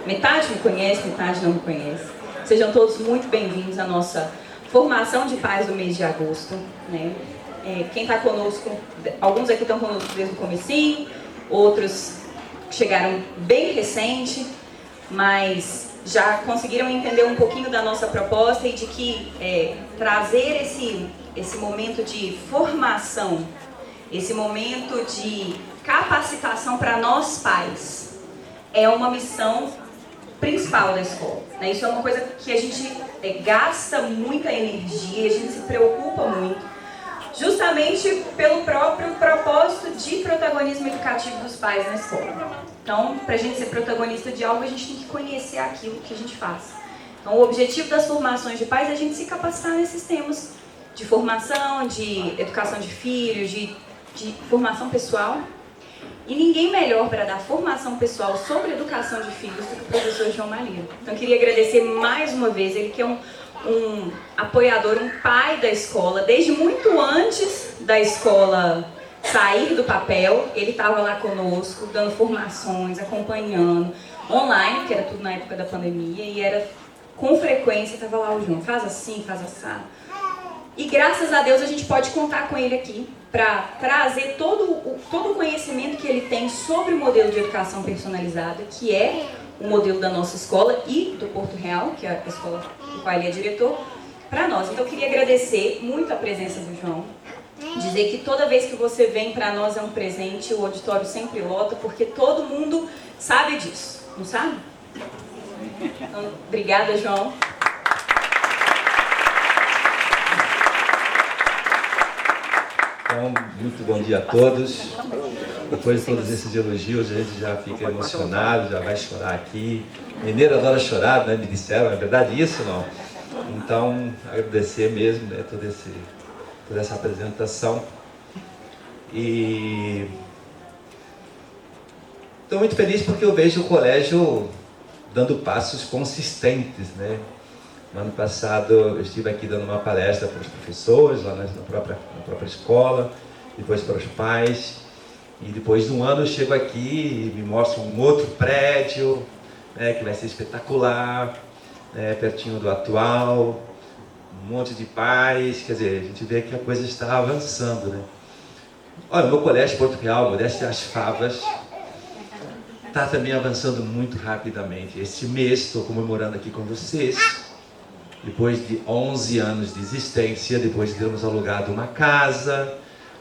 metade me conhece, metade não me conhece. Sejam todos muito bem-vindos à nossa formação de pais do mês de agosto, né? Quem está conosco, alguns aqui estão conosco desde o comecinho, outros chegaram bem recente, mas já conseguiram entender um pouquinho da nossa proposta e de que trazer esse momento de formação, esse momento de capacitação para nós pais, é uma missão principal da escola, né? Isso é uma coisa que a gente gasta muita energia, a gente se preocupa muito, justamente pelo próprio propósito de protagonismo educativo dos pais na escola. Então, para a gente ser protagonista de algo, a gente tem que conhecer aquilo que a gente faz. Então, o objetivo das formações de pais é a gente se capacitar nesses temas de formação, de educação de filhos, de formação pessoal. E ninguém melhor para dar formação pessoal sobre educação de filhos do que o professor João Malheiro. Então, eu queria agradecer mais uma vez, ele que é um apoiador, um pai da escola, desde muito antes da escola sair do papel, ele estava lá conosco, dando formações, acompanhando, online, que era tudo na época da pandemia, e era com frequência, estava lá o João, faz assim, faz assado. E graças a Deus a gente pode contar com ele aqui para trazer todo o conhecimento que ele tem sobre o modelo de educação personalizada, que é o modelo da nossa escola e do Porto Real, que é a escola do qual ele é diretor, para nós. Então eu queria agradecer muito a presença do João, dizer que toda vez que você vem para nós é um presente, o auditório sempre lota, porque todo mundo sabe disso, não sabe? Então, obrigada, João. Então, muito bom dia a todos. Depois de todos esses elogios, a gente já fica emocionado, já vai chorar aqui. Mineiro adora chorar, né? Me disseram, é verdade isso, não? Então, agradecer mesmo, né, toda essa apresentação. E estou muito feliz porque eu vejo o colégio dando passos consistentes, né? No ano passado eu estive aqui dando uma palestra para os professores, lá na própria escola, depois para os pais. E depois de um ano eu chego aqui e me mostram um outro prédio, né, que vai ser espetacular, né, pertinho do atual, um monte de pais, quer dizer, a gente vê que a coisa está avançando, né? Olha, o meu colégio Porto Real, Modéstia às Favas, está também avançando muito rapidamente. Este mês estou comemorando aqui com vocês, depois de 11 anos de existência, depois de termos alugado uma casa,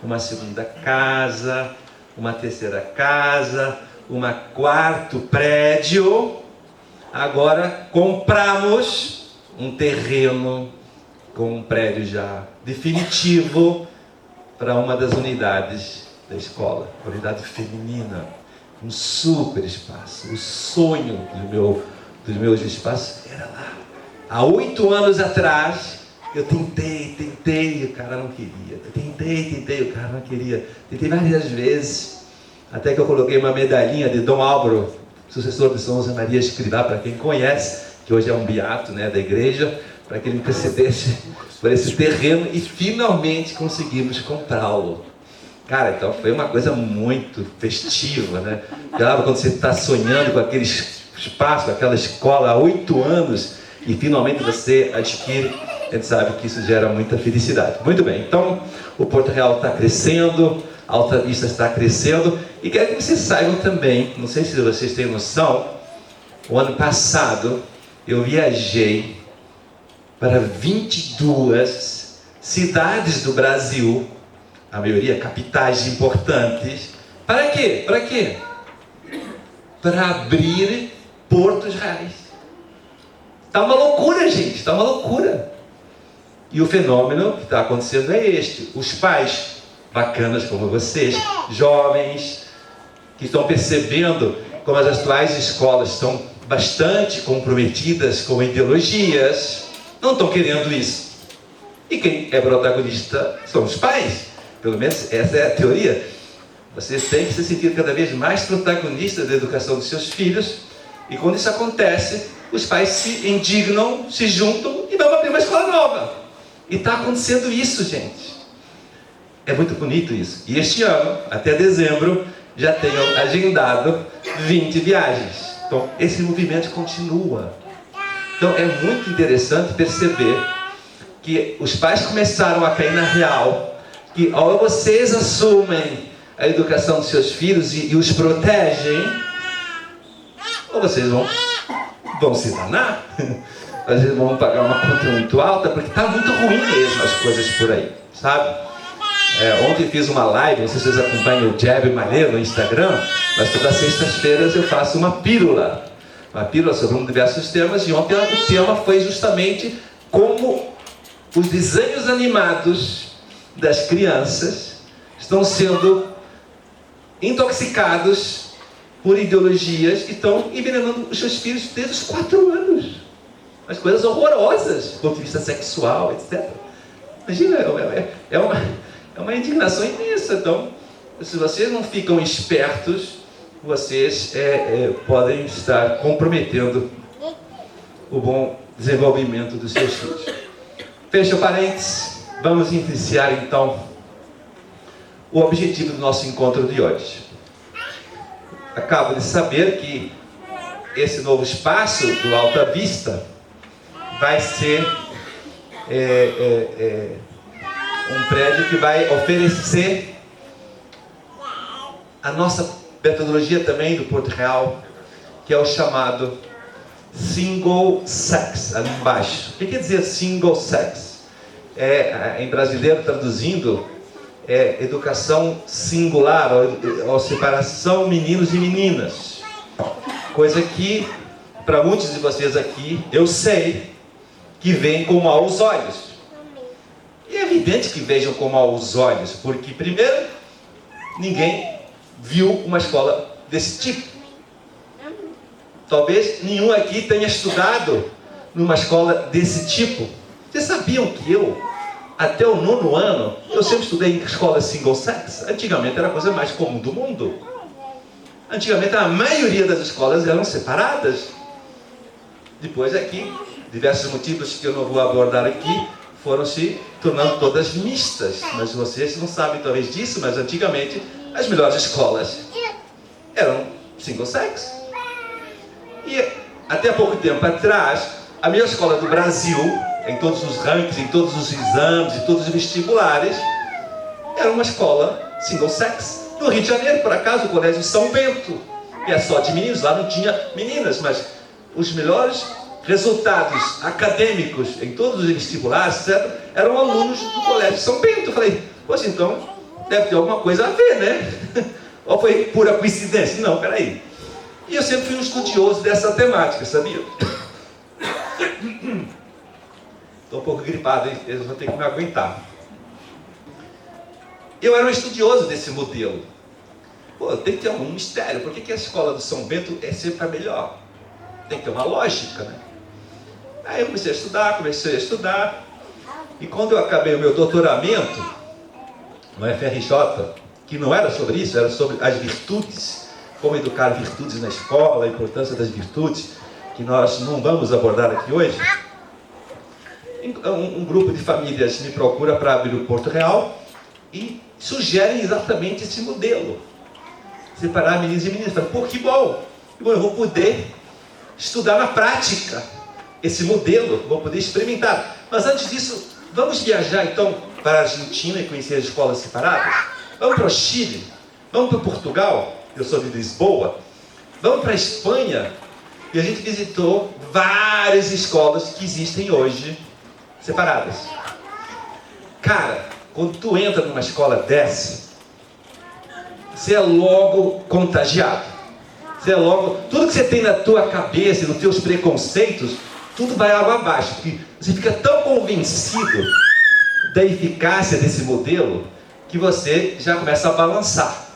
uma segunda casa, uma terceira casa, um quarto prédio, agora compramos um terreno com um prédio já definitivo para uma das unidades da escola, a unidade feminina, um super espaço. O sonho dos meus espaços era lá. Há 8 anos atrás, eu tentei, o cara não queria. Eu tentei, o cara não queria. Tentei várias vezes, até que eu coloquei uma medalhinha de Dom Álvaro, sucessor de São José Maria Escrivá, para quem conhece, que hoje é um beato, né, da igreja, para que ele intercedesse por esse terreno e finalmente conseguimos comprá-lo. Cara, então foi uma coisa muito festiva, né? Claro, quando você está sonhando com aquele espaço, aquela escola há 8 anos, e finalmente você adquire, a gente sabe que isso gera muita felicidade. Muito bem, então o Porto Real está crescendo, a Alta Vista está crescendo, e quero que vocês saibam também, não sei se vocês têm noção, o ano passado eu viajei para 22 cidades do Brasil, a maioria capitais importantes. Para quê? Para quê? Para abrir portos reais. Está uma loucura, gente, está uma loucura. E o fenômeno que está acontecendo é este: os pais bacanas como vocês, jovens, que estão percebendo como as atuais escolas estão bastante comprometidas com ideologias, não estão querendo isso. E quem é protagonista são os pais. Pelo menos essa é a teoria. Vocês têm que se sentir cada vez mais protagonistas da educação dos seus filhos. E quando isso acontece, os pais se indignam, se juntam e vão abrir uma escola nova. E está acontecendo isso, gente. É muito bonito isso. E este ano, até dezembro, já tenho agendado 20 viagens. Então, esse movimento continua. Então, é muito interessante perceber que os pais começaram a cair na real, que ao vocês assumem a educação dos seus filhos e os protegem, ou vocês vão se danar. Às vezes vão pagar uma conta muito alta, porque está muito ruim mesmo as coisas por aí, sabe? Ontem fiz uma live, não sei se vocês acompanham o Jab Maneiro no Instagram, mas todas as sextas-feiras eu faço uma pílula sobre diversos temas, e ontem o tema foi justamente como os desenhos animados das crianças estão sendo intoxicados por ideologias que estão envenenando os seus filhos desde os 4 anos. As coisas horrorosas do ponto de vista sexual, etc. Imagina, é uma indignação imensa. Então, se vocês não ficam espertos, vocês podem estar comprometendo o bom desenvolvimento dos seus filhos. Fecha o parênteses. Vamos iniciar então o objetivo do nosso encontro de hoje. Acabo de saber que esse novo espaço do Alta Vista vai ser um prédio que vai oferecer a nossa metodologia também do Porto Real, que é o chamado Single Sex, ali embaixo. O que quer dizer Single Sex? Em brasileiro, traduzindo, educação singular, ou separação meninos e meninas. Coisa que, para muitos de vocês aqui, eu sei que veem com maus olhos. E é evidente que vejam com maus olhos, porque, primeiro, ninguém viu uma escola desse tipo. Talvez nenhum aqui tenha estudado numa escola desse tipo. Vocês sabiam que até o 9º ano, eu sempre estudei em escola single sex? Antigamente era a coisa mais comum do mundo. Antigamente a maioria das escolas eram separadas. Depois aqui, diversos motivos que eu não vou abordar aqui, foram se tornando todas mistas. Mas vocês não sabem talvez disso, mas antigamente as melhores escolas eram single sex. E até pouco tempo atrás, a melhor escola do Brasil, em todos os rankings, em todos os exames, em todos os vestibulares, era uma escola single sex. No Rio de Janeiro, por acaso, o Colégio São Bento, que é só de meninos, lá não tinha meninas, mas os melhores resultados acadêmicos em todos os vestibulares, etc., eram alunos do Colégio São Bento. Eu falei, poxa, então deve ter alguma coisa a ver, né? Ou foi pura coincidência? Não, peraí. E eu sempre fui um estudioso dessa temática, sabia? Estou um pouco gripado, hein? Eles vão ter que me aguentar. Eu era um estudioso desse modelo. Pô, tem que ter algum mistério. Por que a escola do São Bento é sempre a melhor? Tem que ter uma lógica, né? Aí eu comecei a estudar. E quando eu acabei o meu doutoramento no FRJ, que não era sobre isso, era sobre as virtudes, como educar virtudes na escola, a importância das virtudes, que nós não vamos abordar aqui hoje, um grupo de famílias me procura para abrir o Porto Real e sugerem exatamente esse modelo. Separar meninos e meninas. Pô, que bom! Eu vou poder estudar na prática esse modelo, vou poder experimentar. Mas antes disso, vamos viajar então para a Argentina e conhecer as escolas separadas? Vamos para o Chile? Vamos para Portugal? Eu sou de Lisboa. Vamos para a Espanha? E a gente visitou várias escolas que existem hoje separadas. Cara, quando tu entra numa escola dessa, você é logo contagiado. Você é logo... Tudo que você tem na tua cabeça e nos teus preconceitos, tudo vai água abaixo. Porque você fica tão convencido da eficácia desse modelo que você já começa a balançar.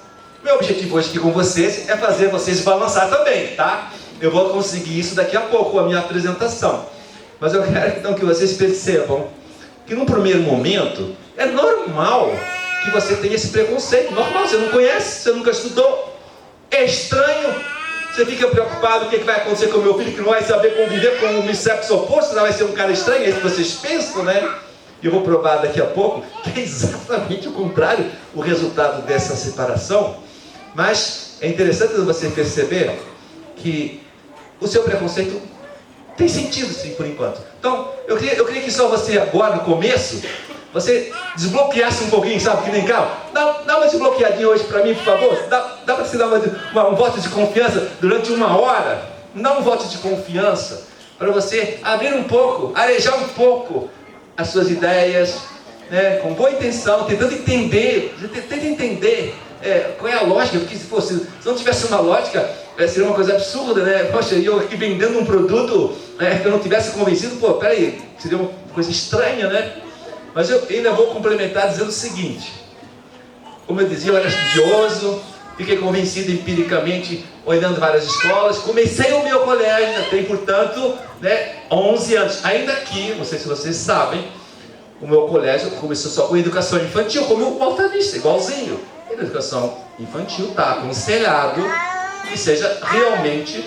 Meu objetivo hoje aqui com vocês é fazer vocês balançar também, tá? Eu vou conseguir isso daqui a pouco, a minha apresentação. Mas eu quero então que vocês percebam que num primeiro momento é normal que você tenha esse preconceito. Normal, você não conhece, você nunca estudou. É estranho. Você fica preocupado, o que vai acontecer com o meu filho que não vai saber conviver com o sexo oposto, vai ser um cara estranho, é isso que vocês pensam, né? E eu vou provar daqui a pouco que é exatamente o contrário o resultado dessa separação. Mas é interessante você perceber que o seu preconceito tem sentido, sim, por enquanto. Então, eu queria que só você agora, no começo, você desbloqueasse um pouquinho, sabe, que nem carro. Dá uma desbloqueadinha hoje para mim, por favor. Dá para você dar um voto de confiança durante 1 hora? Dá um voto de confiança para você abrir um pouco, arejar um pouco as suas ideias, né, com boa intenção, tentando entender, qual é a lógica, porque se não tivesse uma lógica, seria uma coisa absurda, né? Poxa, eu aqui vendendo um produto que eu não tivesse convencido, peraí, seria uma coisa estranha, né? Mas eu ainda vou complementar dizendo o seguinte: como eu dizia, eu era estudioso, fiquei convencido empiricamente, olhando várias escolas, comecei o meu colégio, já tem, portanto, 11 anos. Ainda aqui, não sei se vocês sabem, o meu colégio começou só com educação infantil, como o Altanista, igualzinho. E a educação infantil está aconselhado que seja realmente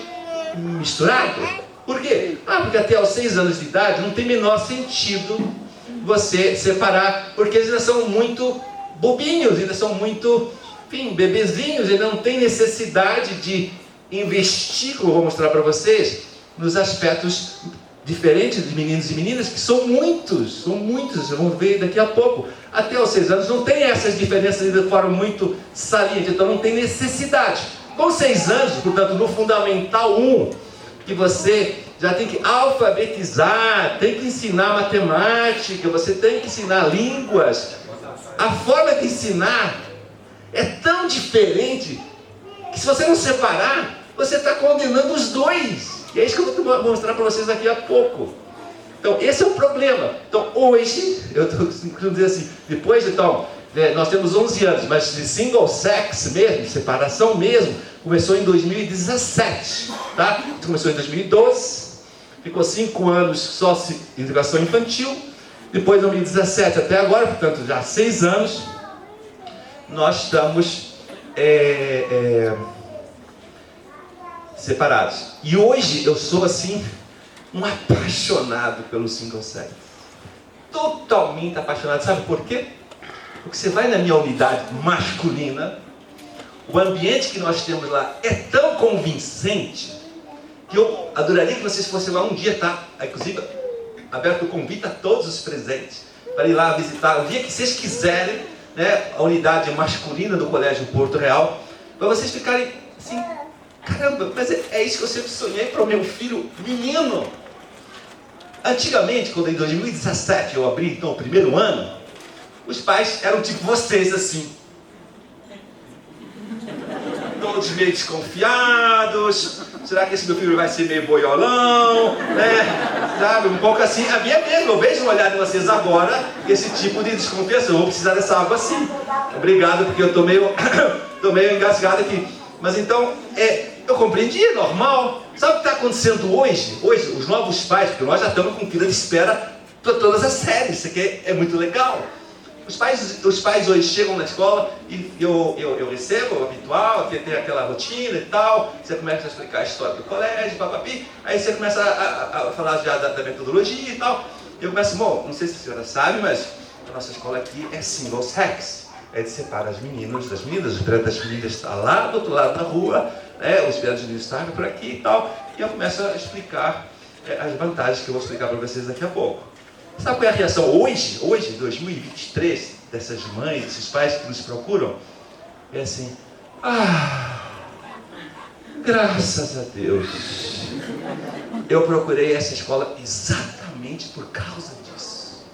misturado. Por quê? Porque até aos 6 anos de idade não tem menor sentido você separar, porque eles ainda são muito bobinhos, ainda são muito, enfim, bebezinhos, ainda não tem necessidade de investir, como eu vou mostrar para vocês, nos aspectos diferentes de meninos e meninas, que são muitos, vamos ver daqui a pouco. Até aos 6 anos não tem essas diferenças de forma muito saliente, então não tem necessidade. Com 6 anos, portanto, no Fundamental 1, que você já tem que alfabetizar, tem que ensinar matemática, você tem que ensinar línguas. A forma de ensinar é tão diferente que, se você não separar, você está condenando os dois. E é isso que eu vou mostrar para vocês daqui a pouco. Então, esse é o problema. Então, hoje, eu estou dizendo assim, depois, então, nós temos 11 anos, mas de single sex mesmo, separação mesmo, começou em 2017, tá? Começou em 2012, ficou 5 anos só em educação infantil, depois de 2017 até agora, portanto, já 6 anos, nós estamos separados. E hoje eu sou assim, um apaixonado pelo single sex. Totalmente apaixonado. Sabe por quê? Porque você vai na minha unidade masculina, o ambiente que nós temos lá é tão convincente que eu adoraria que vocês fossem lá um dia, tá? Inclusive, aberto o convite a todos os presentes para ir lá visitar o dia que vocês quiserem, né, a unidade masculina do Colégio Porto Real, para vocês ficarem assim, caramba, mas é isso que eu sempre sonhei para o meu filho menino. Antigamente, quando em 2017 eu abri então o primeiro ano, os pais eram tipo vocês assim, todos meio desconfiados. Será que esse meu filho vai ser meio boiolão, né? Sabe, um pouco assim. A minha mesmo, eu vejo no olhar de vocês agora esse tipo de desconfiança. Eu vou precisar dessa água assim. Obrigado, porque eu tô meio engasgado aqui. Mas então, eu compreendi, é normal. Sabe o que está acontecendo hoje? Hoje, os novos pais, porque nós já estamos com fila de espera para todas as séries. Isso aqui é muito legal. Os pais hoje chegam na escola e eu recebo o habitual, que tem aquela rotina e tal. Você começa a explicar a história do colégio, papapi. Aí você começa a falar já da metodologia e tal. E eu começo, bom, não sei se a senhora sabe, mas a nossa escola aqui é single sex. A gente separa as meninas das meninas, o espelho das meninas está lá do outro lado da rua, né? O espelho dos meninos está por aqui e tal. E eu começo a explicar as vantagens que eu vou explicar para vocês daqui a pouco. Sabe qual é a reação hoje, 2023, dessas mães, desses pais que nos procuram? É assim, graças a Deus, eu procurei essa escola exatamente por causa disso.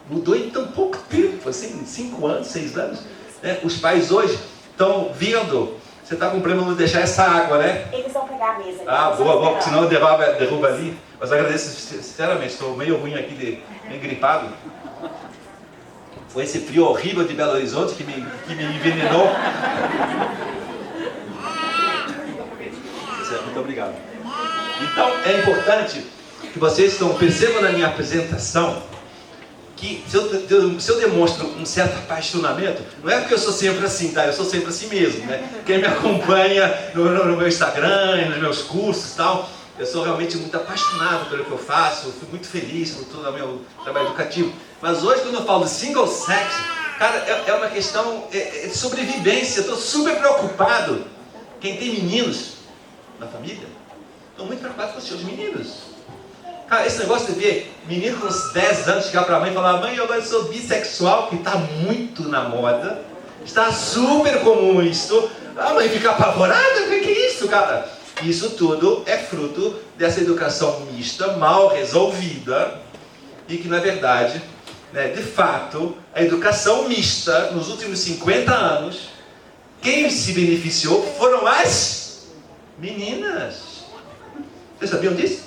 Mudou em tão pouco tempo, assim, 5 anos, 6 anos, né? Os pais hoje estão vendo. Você está com problema de deixar essa água, né? Eles vão pegar a mesa. Boa, porque senão derruba ali. Mas agradeço sinceramente, estou meio ruim aqui, meio gripado. Foi esse frio horrível de Belo Horizonte que me envenenou. Muito obrigado. Então, é importante que vocês percebam na minha apresentação que se eu demonstro um certo apaixonamento, não é porque eu sou sempre assim, tá? Eu sou sempre assim mesmo, né? Quem me acompanha no meu Instagram, nos meus cursos e tal, eu sou realmente muito apaixonado pelo que eu faço, eu fui muito feliz por todo o meu trabalho educativo. Mas hoje, quando eu falo de single sex, cara, é uma questão de sobrevivência. Eu estou super preocupado. Quem tem meninos na família, estão muito preocupados com os seus meninos. Cara, esse negócio de ver menino com uns 10 anos chegar para a mãe e falar: mãe, eu agora sou bissexual, que está muito na moda, está super comum isso. A mãe fica apavorada, o que é isso, cara? Isso tudo é fruto dessa educação mista, mal resolvida, e que, na verdade, né, de fato, a educação mista, nos últimos 50 anos, quem se beneficiou foram as meninas. Vocês sabiam disso?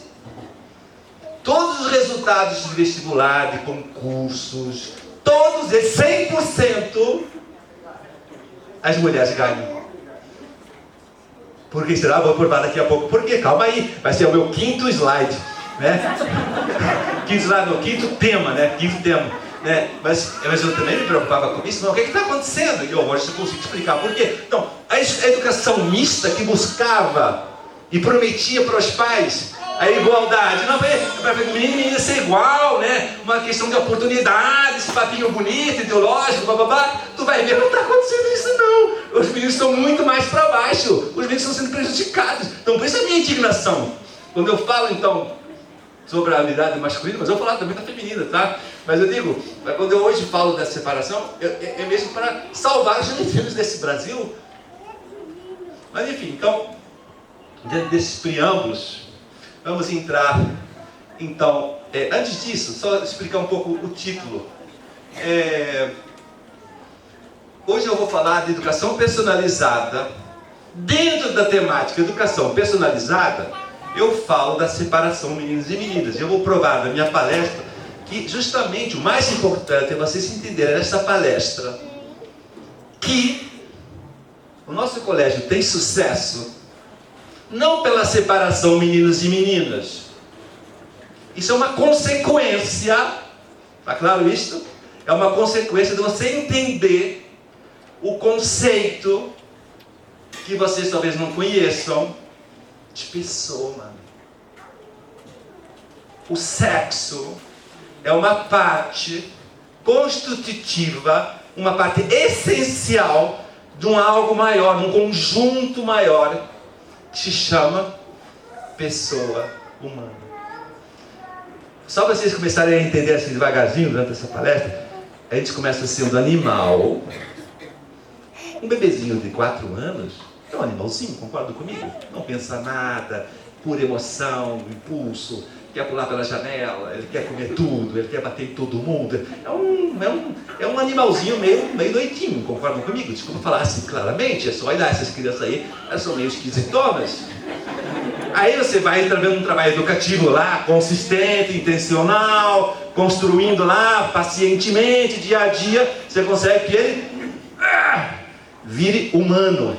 Todos os resultados de vestibular, de concursos, todos eles, 100%, as mulheres ganham. Por que será? Vou provar daqui a pouco. Por quê? Calma aí, vai ser o meu quinto slide, né? Quinto slide, não, quinto tema, né? Quinto tema, né? Mas eu também me preocupava com isso. Mas o que está acontecendo? E eu hoje eu consigo explicar por quê. Então, a educação mista que buscava e prometia para os pais a igualdade, não é para menino e menina ser igual, né? Uma questão de oportunidade, esse papinho bonito, ideológico, bababá. Tu vai ver, não está acontecendo isso não. Os meninos estão muito mais para baixo. Os meninos estão sendo prejudicados. Então, por isso a minha indignação. Quando eu falo, então, sobre a unidade masculina, mas eu vou falar também da feminina, tá? Mas eu digo, quando eu hoje falo dessa separação, é mesmo para salvar os filhos desse Brasil. Mas enfim, então, dentro desses preâmbulos, vamos entrar, então, antes disso, só explicar um pouco o título. Hoje eu vou falar de educação personalizada. Dentro da temática educação personalizada, eu falo da separação meninos e meninas. Eu vou provar na minha palestra que justamente o mais importante é vocês entenderem nessa palestra que o nosso colégio tem sucesso não pela separação meninos e meninas. Isso é uma consequência, está claro isso? É uma consequência de você entender o conceito que vocês talvez não conheçam de pessoa, mano. O sexo é uma parte constitutiva, uma parte essencial de um algo maior, um conjunto maior, que se chama pessoa humana. Só para vocês começarem a entender assim devagarzinho durante essa palestra, a gente começa sendo animal. Um bebezinho de 4 anos é um animalzinho, concorda comigo? Não pensa nada, pura emoção, impulso, quer pular pela janela, ele quer comer tudo, ele quer bater em todo mundo. É um animalzinho meio doidinho, concordam comigo? Desculpa falar assim claramente, é só olhar essas crianças aí, elas são meio esquisitonas. Aí você vai entrando num trabalho educativo lá, consistente, intencional, construindo lá, pacientemente, dia a dia, você consegue que ele vire humano.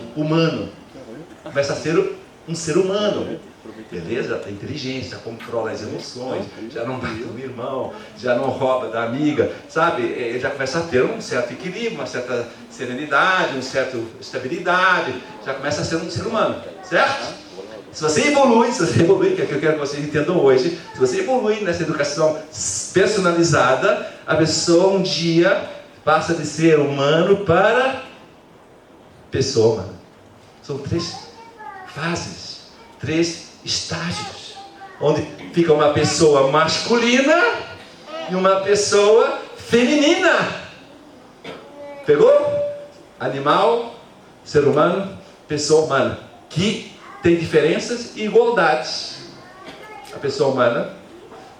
Começa a ser um ser humano. Beleza? Tem inteligência, controla as emoções, já não bate no irmão, já não rouba da amiga, sabe? Já começa a ter um certo equilíbrio, uma certa serenidade, uma certa estabilidade, já começa a ser um ser humano, certo? Se você evolui, que é o que eu quero que vocês entendam hoje, se você evolui nessa educação personalizada, a pessoa um dia passa de ser humano para pessoa humana. São 3 fases, 3 estágios, onde fica uma pessoa masculina e uma pessoa feminina. Pegou? Animal, ser humano, pessoa humana, que tem diferenças e igualdades. A pessoa humana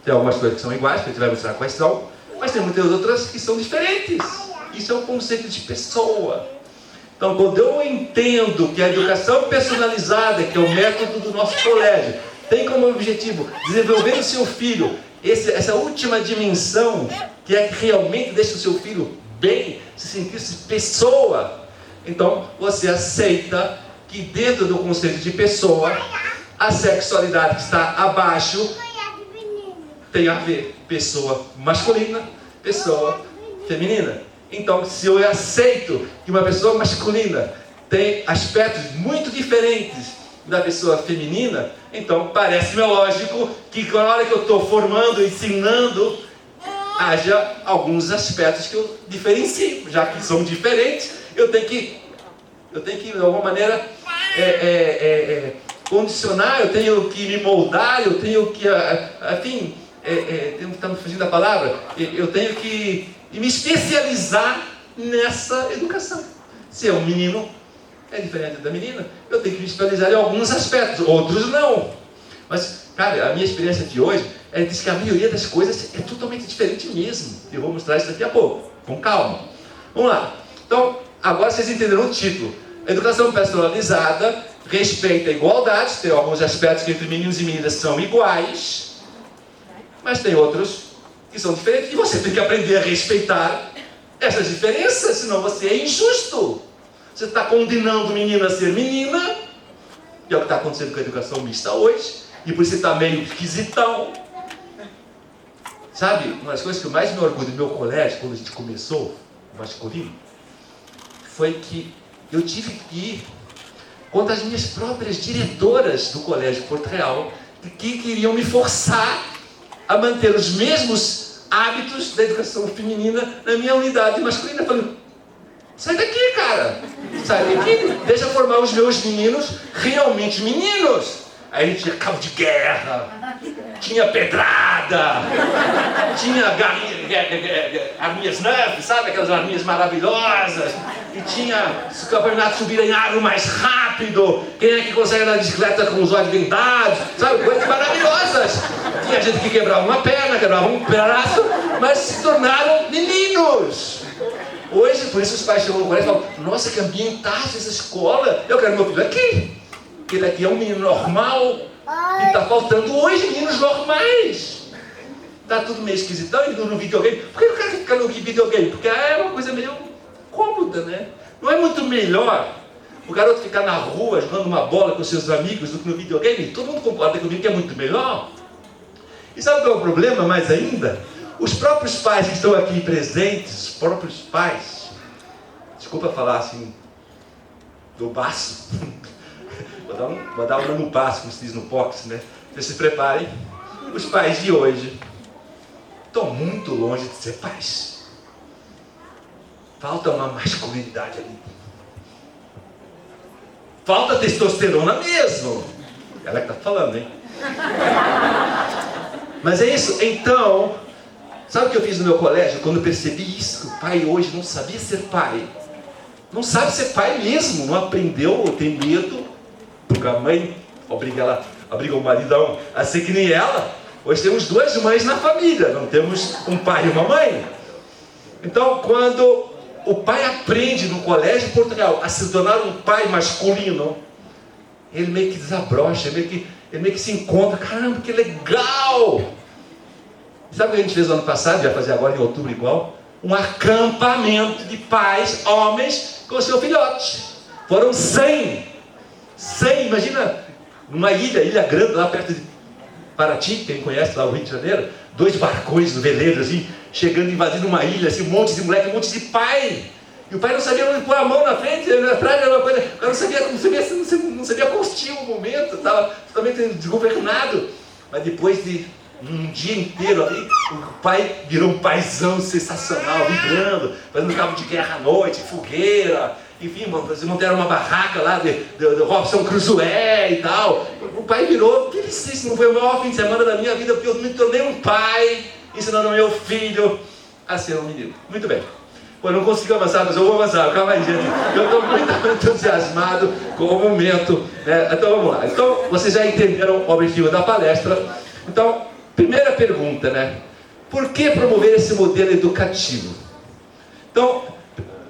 tem algumas coisas que são iguais, que a gente vai mostrar quais são, mas tem muitas outras que são diferentes. Isso é um conceito de pessoa. Então, quando eu entendo que a educação personalizada, que é o método do nosso colégio, tem como objetivo desenvolver no seu filho essa última dimensão, que é que realmente deixa o seu filho bem, se sentir-se pessoa, então você aceita que dentro do conceito de pessoa, a sexualidade que está abaixo tem a ver pessoa masculina, pessoa feminina. Então, se eu aceito que uma pessoa masculina tem aspectos muito diferentes da pessoa feminina, então parece-me lógico que na hora que eu estou formando, ensinando, haja alguns aspectos que eu diferencio. Já que são diferentes, eu tenho que de alguma maneira, condicionar, eu tenho que me moldar, eu tenho que, enfim, estamos fugindo da palavra, eu tenho que me especializar nessa educação. Se é um menino, é diferente da menina, eu tenho que me especializar em alguns aspectos, outros não. Mas, cara, a minha experiência de hoje é diz que a maioria das coisas é totalmente diferente mesmo. Eu vou mostrar isso daqui a pouco, com calma. Vamos lá. Então, agora vocês entenderam o título. Educação personalizada respeita a igualdade, tem alguns aspectos que entre meninos e meninas são iguais, mas tem outros que são diferentes, e você tem que aprender a respeitar essas diferenças, senão você é injusto. Você está condenando menina a ser menina, que é o que está acontecendo com a educação mista hoje, e por isso você está meio esquisitão. Sabe, uma das coisas que eu mais me orgulho do meu colégio, quando a gente começou, o masculino, foi que eu tive que ir contra as minhas próprias diretoras do colégio Porto Real, que queriam me forçar a manter os mesmos hábitos da educação feminina na minha unidade masculina. Falando, sai daqui, cara, sai daqui, deixa eu formar os meus meninos realmente meninos. Aí a gente tinha cabo de guerra, tinha pedrada, tinha arminhas Nerf, sabe? Aquelas arminhas maravilhosas. E tinha o campeonato subir em árvore mais rápido. Quem é que consegue andar de bicicleta com os olhos vendados? Sabe? Coisas maravilhosas. Tinha gente que quebrava uma perna, quebrava um braço, mas se tornaram meninos. Hoje, por isso os pais chegam no colégio e falam, nossa, que ambientaço essa escola. Eu quero meu filho aqui. Porque daqui é um menino normal e está faltando hoje meninos normais. Está tudo meio esquisitão, indo no videogame. Por que eu quero ficar no videogame? Porque é uma coisa meio cômoda, né? Não é muito melhor o garoto ficar na rua jogando uma bola com seus amigos do que no videogame? Todo mundo concorda comigo que é muito melhor. E sabe qual é o problema mais ainda? Os próprios pais que estão aqui presentes, os próprios pais, desculpa falar assim, do baço, vou dar um no baço, como se diz no boxe, né? Vocês se preparem. Os pais de hoje estão muito longe de ser pais. Falta uma masculinidade ali. Falta testosterona mesmo. Ela que está falando, hein? Mas é isso. Então, sabe o que eu fiz no meu colégio? Quando eu percebi isso, que o pai hoje não sabia ser pai. Não sabe ser pai mesmo. Não aprendeu, tem medo. Porque a mãe obriga o maridão a ser que nem ela. Hoje temos duas mães na família. Não temos um pai e uma mãe. Então, quando o pai aprende no colégio de Porto Real a se tornar um pai masculino, ele meio que desabrocha, ele meio que se encontra. Caramba, que legal! Sabe o que a gente fez no ano passado? Vai fazer agora em outubro igual? Um acampamento de pais, homens, com o seu filhote. Foram 100, imagina, numa ilha grande lá perto de Paraty, quem conhece lá o Rio de Janeiro, 2 barcões no veleiro assim, chegando, invadindo uma ilha, assim, um monte de moleque, um monte de pai. E o pai não sabia onde pôr a mão na frente, atrás era uma coisa, o cara não sabia curtir o momento, estava totalmente desgovernado. Mas depois de um dia inteiro ali, o pai virou um paizão sensacional, vibrando, fazendo cabo de guerra à noite, fogueira, enfim, montaram uma barraca lá de Robson Crusoe e tal. O pai virou, isso não foi o maior fim de semana da minha vida, porque eu me tornei um pai, ensinando ao meu filho a ser um menino. Muito bem. Pô, eu não consigo avançar, mas eu vou avançar. Calma aí, gente. Eu estou muito entusiasmado com o momento. Então, vamos lá. Então, vocês já entenderam o objetivo da palestra. Então, primeira pergunta, né? Por que promover esse modelo educativo? Então,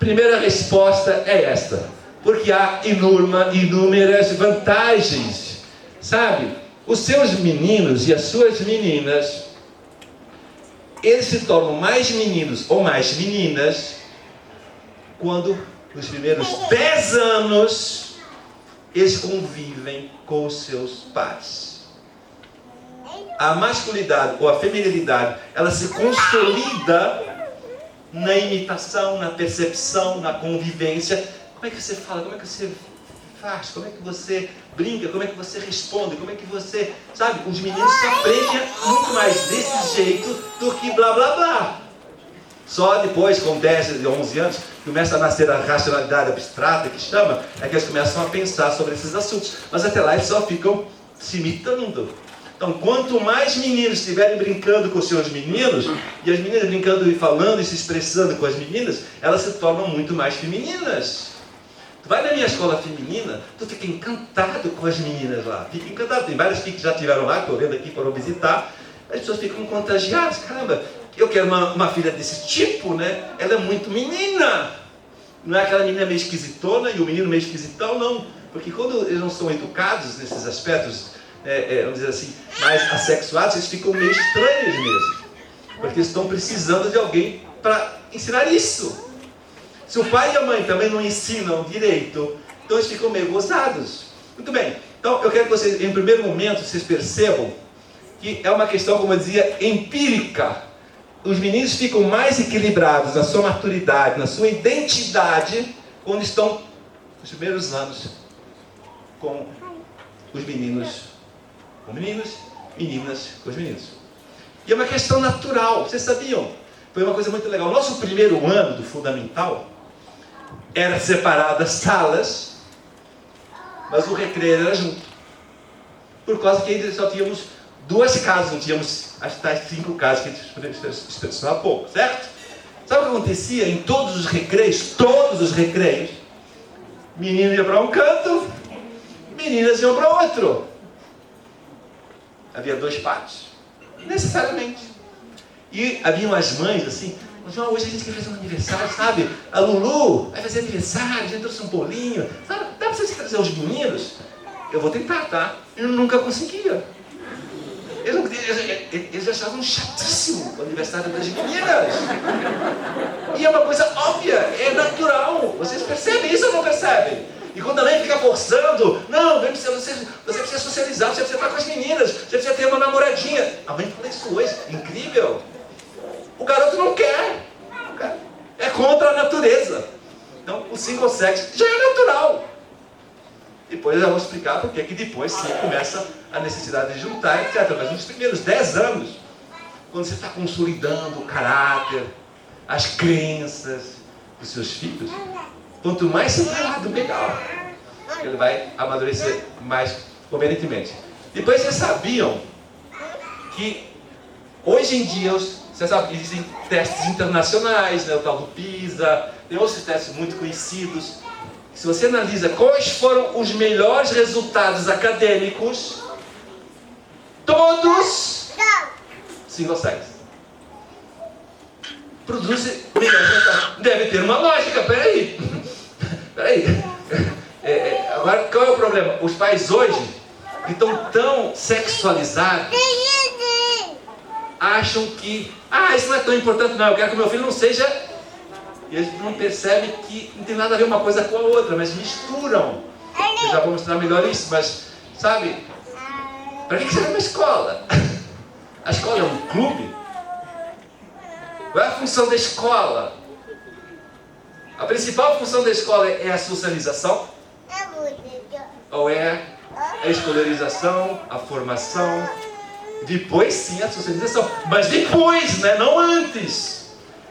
primeira resposta é esta. Porque há inúmeras vantagens. Sabe? Os seus meninos e as suas meninas, eles se tornam mais meninos ou mais meninas quando, nos primeiros 10 anos, eles convivem com os seus pais. A masculinidade ou a feminilidade, ela se consolida na imitação, na percepção, na convivência. Como é que você fala? Como é que você faz? Como é que você brinca? Como é que você responde? Como é que você... Sabe, os meninos se aprendem muito mais desse jeito do que blá blá blá. Só depois, com 10, 11 anos, começa a nascer a racionalidade abstrata, que chama, é que eles começam a pensar sobre esses assuntos. Mas até lá eles só ficam se imitando. Então, quanto mais meninos estiverem brincando com os seus meninos, e as meninas brincando e falando e se expressando com as meninas, elas se tornam muito mais femininas. Tu vai na minha escola feminina, tu fica encantado com as meninas lá. Fica encantado. Tem várias que já estiveram lá, estou vendo aqui, foram visitar. As pessoas ficam contagiadas. Caramba, eu quero uma filha desse tipo, né? Ela é muito menina. Não é aquela menina meio esquisitona e o menino meio esquisitão, não. Porque quando eles não são educados nesses aspectos, vamos dizer assim, mais assexuados, eles ficam meio estranhos mesmo. Porque eles estão precisando de alguém para ensinar isso. Se o pai e a mãe também não ensinam direito, então eles ficam meio gozados. Muito bem. Então eu quero que vocês, em primeiro momento, vocês percebam que é uma questão, como eu dizia, empírica. Os meninos ficam mais equilibrados na sua maturidade, na sua identidade, quando estão nos primeiros anos com os meninos com meninos, meninas com os meninos. E é uma questão natural, vocês sabiam? Foi uma coisa muito legal. O nosso primeiro ano do fundamental era separado as salas, mas o recreio era junto. Por causa que ainda só tínhamos 2 casas, não tínhamos as tais 5 casas que a gente expressou há pouco, certo? Sabe o que acontecia em todos os recreios? Todos os recreios. Meninos iam para um canto, meninas iam para outro. Havia 2 pátios, necessariamente. E haviam as mães assim, hoje a gente quer fazer um aniversário, sabe? A Lulu vai fazer aniversário, a gente trouxe um bolinho, sabe? Dá para vocês trazer os meninos? Eu vou tentar, tá? Eu nunca conseguia. Eles achavam chatíssimo o aniversário das meninas. E é uma coisa óbvia, é natural. Vocês percebem isso ou não percebem? E quando a mãe fica forçando, não, você precisa socializar, você precisa estar com as meninas, você precisa ter uma namoradinha. A mãe fala isso hoje, incrível. O garoto não quer. É contra a natureza. Então, o single sex já é natural. Depois eu já vou explicar porque que depois sim começa a necessidade de juntar, etc. Mas nos primeiros 10 anos, quando você está consolidando o caráter, as crenças dos seus filhos, quanto mais separado, melhor. Ele vai amadurecer mais convenientemente. Depois vocês sabiam que hoje em dia, vocês sabem, existem testes internacionais, né, o tal do PISA, tem outros testes muito conhecidos. Se você analisa quais foram os melhores resultados acadêmicos, todos single sex produzem melhores resultados. Deve ter uma lógica, peraí. Agora, qual é o problema? Os pais hoje, que estão tão sexualizados, acham que, isso não é tão importante não, eu quero que meu filho não seja... E eles não percebem que não tem nada a ver uma coisa com a outra, mas misturam. Eu já vou mostrar melhor isso, mas, sabe, para que você vai para a escola? A escola é um clube? Qual é a função da escola? A principal função da escola é a socialização? Ou é a escolarização, a formação? Depois sim a socialização, mas depois, né? Não antes.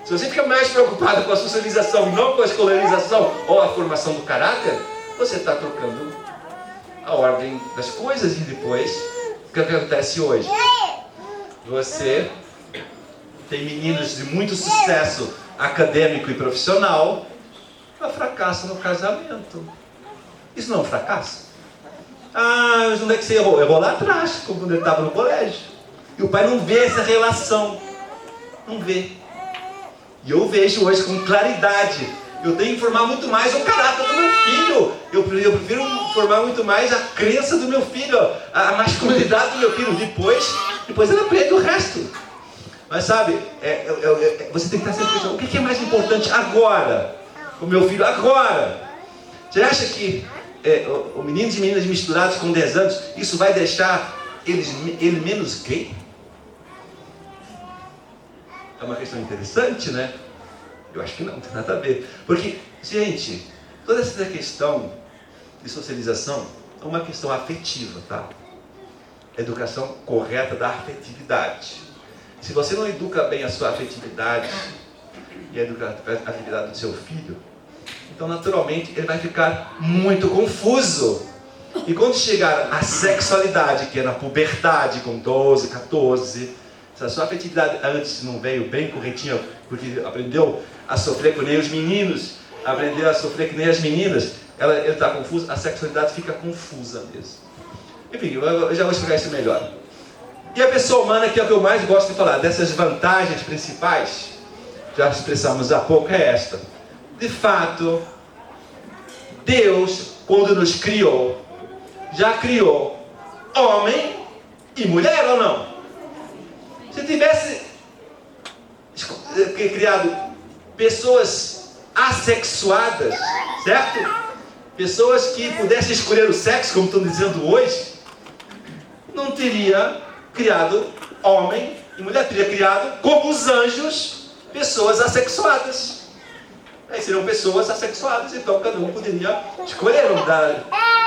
Se você fica mais preocupado com a socialização e não com a escolarização ou a formação do caráter, você está trocando a ordem das coisas. E depois, o que acontece hoje? Você tem meninos de muito sucesso acadêmico e profissional, mas fracassa no casamento. Isso não é um fracasso? Mas onde é que você errou? Errou lá atrás, quando ele estava no colégio. E o pai não vê essa relação. Não vê. E eu vejo hoje com claridade. Eu tenho que formar muito mais o caráter do meu filho. Eu prefiro formar muito mais a crença do meu filho, a masculinidade do meu filho. Depois ele aprende o resto. Mas sabe, você tem que estar sempre pensando, o que é mais importante agora? O meu filho agora. Você acha que o menino e meninas misturados com 10 anos, isso vai deixar ele menos gay? É uma questão interessante, né? Eu acho que não tem nada a ver. Porque, gente, toda essa questão de socialização é uma questão afetiva, tá? Educação correta da afetividade. Se você não educa bem a sua afetividade, e a atividade do seu filho, então naturalmente ele vai ficar muito confuso. E quando chegar à sexualidade, que é na puberdade, com 12, 14, se a sua afetividade antes não veio bem corretinha, porque aprendeu a sofrer que nem os meninos, aprendeu a sofrer que nem as meninas, ele está confuso, a sexualidade fica confusa mesmo. Enfim, eu já vou explicar isso melhor. E a pessoa humana, que é o que eu mais gosto de falar, dessas vantagens principais, já expressamos há pouco, é esta. De fato, Deus, quando nos criou, já criou homem e mulher ou não? Se tivesse criado pessoas assexuadas, certo? Pessoas que pudessem escolher o sexo, como estão dizendo hoje, não teria criado homem e mulher, teria criado, como os anjos, pessoas assexuadas. Aí seriam pessoas assexuadas, então cada um poderia escolher.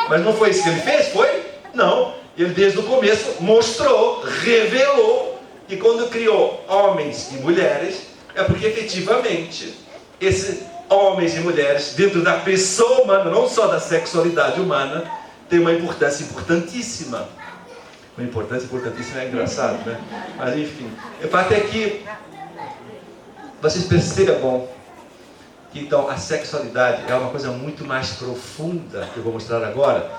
Mas não foi isso que ele fez, foi? Não. Ele desde o começo mostrou, revelou, que quando criou homens e mulheres, é porque efetivamente esses homens e mulheres, dentro da pessoa humana, não só da sexualidade humana, tem uma importância importantíssima. Uma importância importantíssima é engraçado, né? Mas enfim, o fato é que vocês percebam que então a sexualidade é uma coisa muito mais profunda, que eu vou mostrar agora,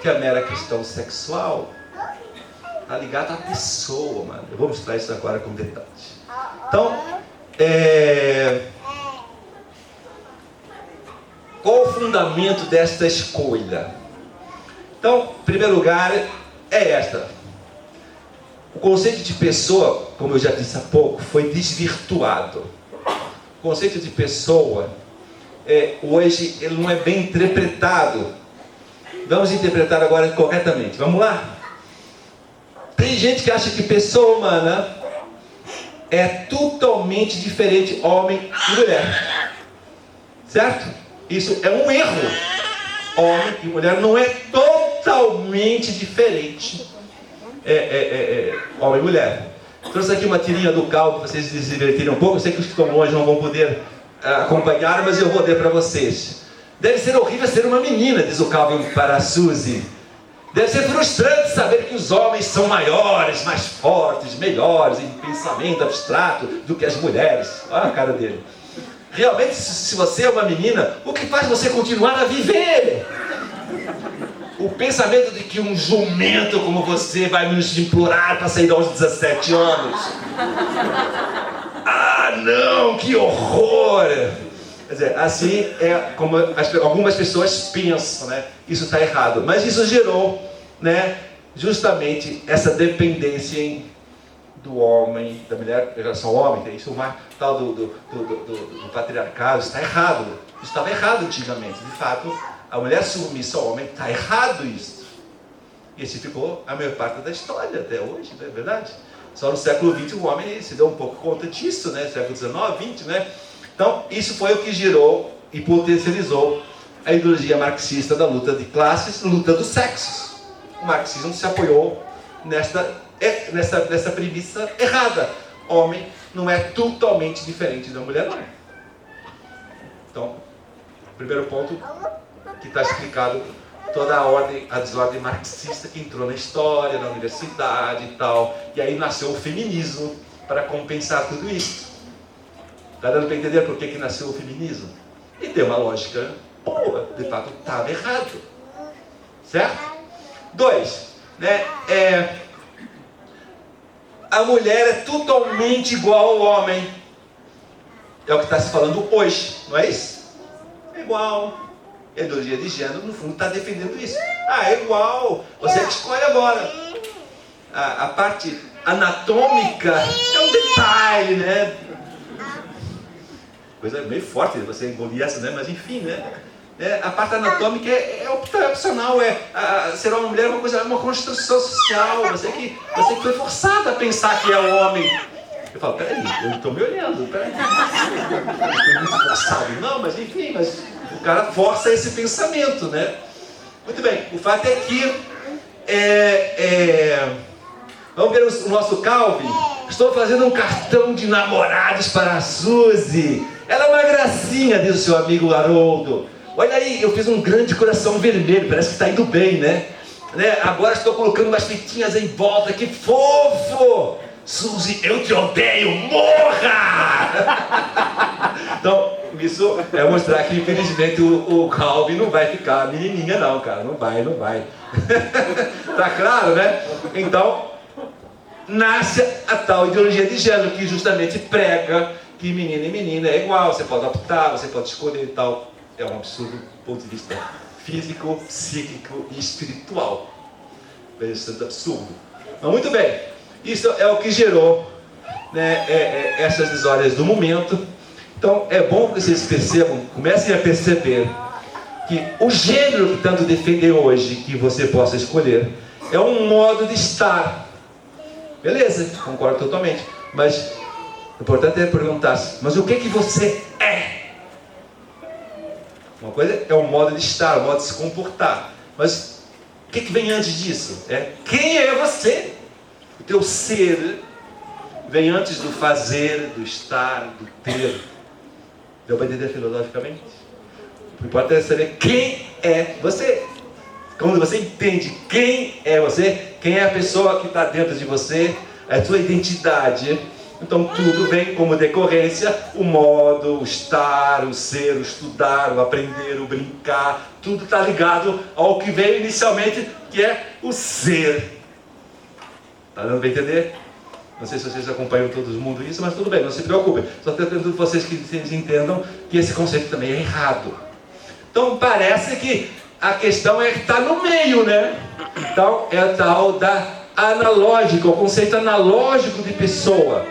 que a mera questão sexual. Está ligado à pessoa, mano. Eu vou mostrar isso agora com detalhes. Então, qual o fundamento desta escolha? Então, em primeiro lugar, é esta. O conceito de pessoa, como eu já disse há pouco, foi desvirtuado. O conceito de pessoa, hoje, ele não é bem interpretado. Vamos interpretar agora corretamente. Vamos lá? Tem gente que acha que pessoa humana é totalmente diferente homem e mulher. Certo? Isso é um erro. Homem e mulher não é totalmente diferente. Homem e mulher. Trouxe aqui uma tirinha do Calvin para vocês se divertirem um pouco. Eu sei que os que estão longe não vão poder acompanhar, mas eu vou ler para vocês. Deve ser horrível ser uma menina, diz o Calvin para a Suzy. Deve ser frustrante saber que os homens são maiores, mais fortes, melhores em pensamento abstrato do que as mulheres. Olha a cara dele. Realmente, se você é uma menina, o que faz você continuar a viver? O pensamento de que um jumento como você vai nos implorar para sair aos 17 anos. Ah, não, que horror! Quer dizer, assim é como algumas pessoas pensam, né? Isso está errado. Mas isso gerou, né, justamente essa dependência do homem, da mulher em relação ao homem. Tem isso, uma tal do patriarcado. Isso está errado. Isso estava errado antigamente. De fato, a mulher submissa ao homem, está errado isso. E esse ficou a maior parte da história até hoje, não é verdade? Só no século XX o homem se deu um pouco conta disso, né? Século XIX, XX, né? Então, isso foi o que gerou e potencializou a ideologia marxista da luta de classes, luta dos sexos. O marxismo se apoiou nessa premissa errada. Homem não é totalmente diferente da mulher, não. Então, primeiro ponto que está explicado toda a desordem marxista que entrou na história, na universidade e tal. E aí nasceu o feminismo para compensar tudo isso. Está dando para entender por que nasceu o feminismo? E tem uma lógica boa, de fato estava errado. Certo? 2, né? A mulher é totalmente igual ao homem. É o que está se falando hoje, não é isso? É igual. A ideologia de gênero, no fundo, está defendendo isso. Ah, é igual. Você que escolhe agora. A parte anatômica é um detalhe, né? Coisa meio forte você engolir essa, né? Mas enfim, né? A parte anatômica é opcional. Ser homem ou mulher é uma construção social. Você que foi forçado a pensar que é o homem. Eu falo, peraí, eu estou me olhando, peraí. Foi muito forçado. Não, mas enfim, o cara força esse pensamento, né? Muito bem, o fato é que vamos ver o nosso Calvin. Estou fazendo um cartão de namorados para a Suzy. Ela é uma gracinha, diz o seu amigo Haroldo. Olha aí, eu fiz um grande coração vermelho, parece que está indo bem, né? Agora estou colocando umas fitinhas em volta, que fofo! Suzy, eu te odeio, morra! Então, isso é mostrar que infelizmente o Calvin não vai ficar menininha não, cara, não vai. Tá claro, né? Então, nasce a tal ideologia de gênero, que justamente prega que menino e menina é igual, você pode optar, você pode escolher e tal. É um absurdo do ponto de vista físico, psíquico e espiritual. Bastante absurdo. Mas muito bem, isso é o que gerou, né, essas desordens do momento. Então é bom que vocês percebam, comecem a perceber que o gênero que tanto defendem hoje, que você possa escolher, é um modo de estar. Beleza, concordo totalmente. Mas o importante é perguntar-se, mas o que você é? Uma coisa é o modo de estar, o modo de se comportar. Mas o que vem antes disso? Quem é você? O teu ser vem antes do fazer, do estar, do ter. Deu para entender filosoficamente? O importante é saber quem é você. Quando você entende quem é você, quem é a pessoa que está dentro de você, a sua identidade, então tudo vem como decorrência, o modo, o estar, o ser, o estudar, o aprender, o brincar, tudo está ligado ao que veio inicialmente, que é o ser. Está dando para entender? Não sei se vocês acompanham todo mundo isso, mas tudo bem, não se preocupem. Só estou tentando vocês que vocês entendam que esse conceito também é errado. Então parece que a questão é que está no meio, né? Então é a tal da analógica, o conceito analógico de pessoa.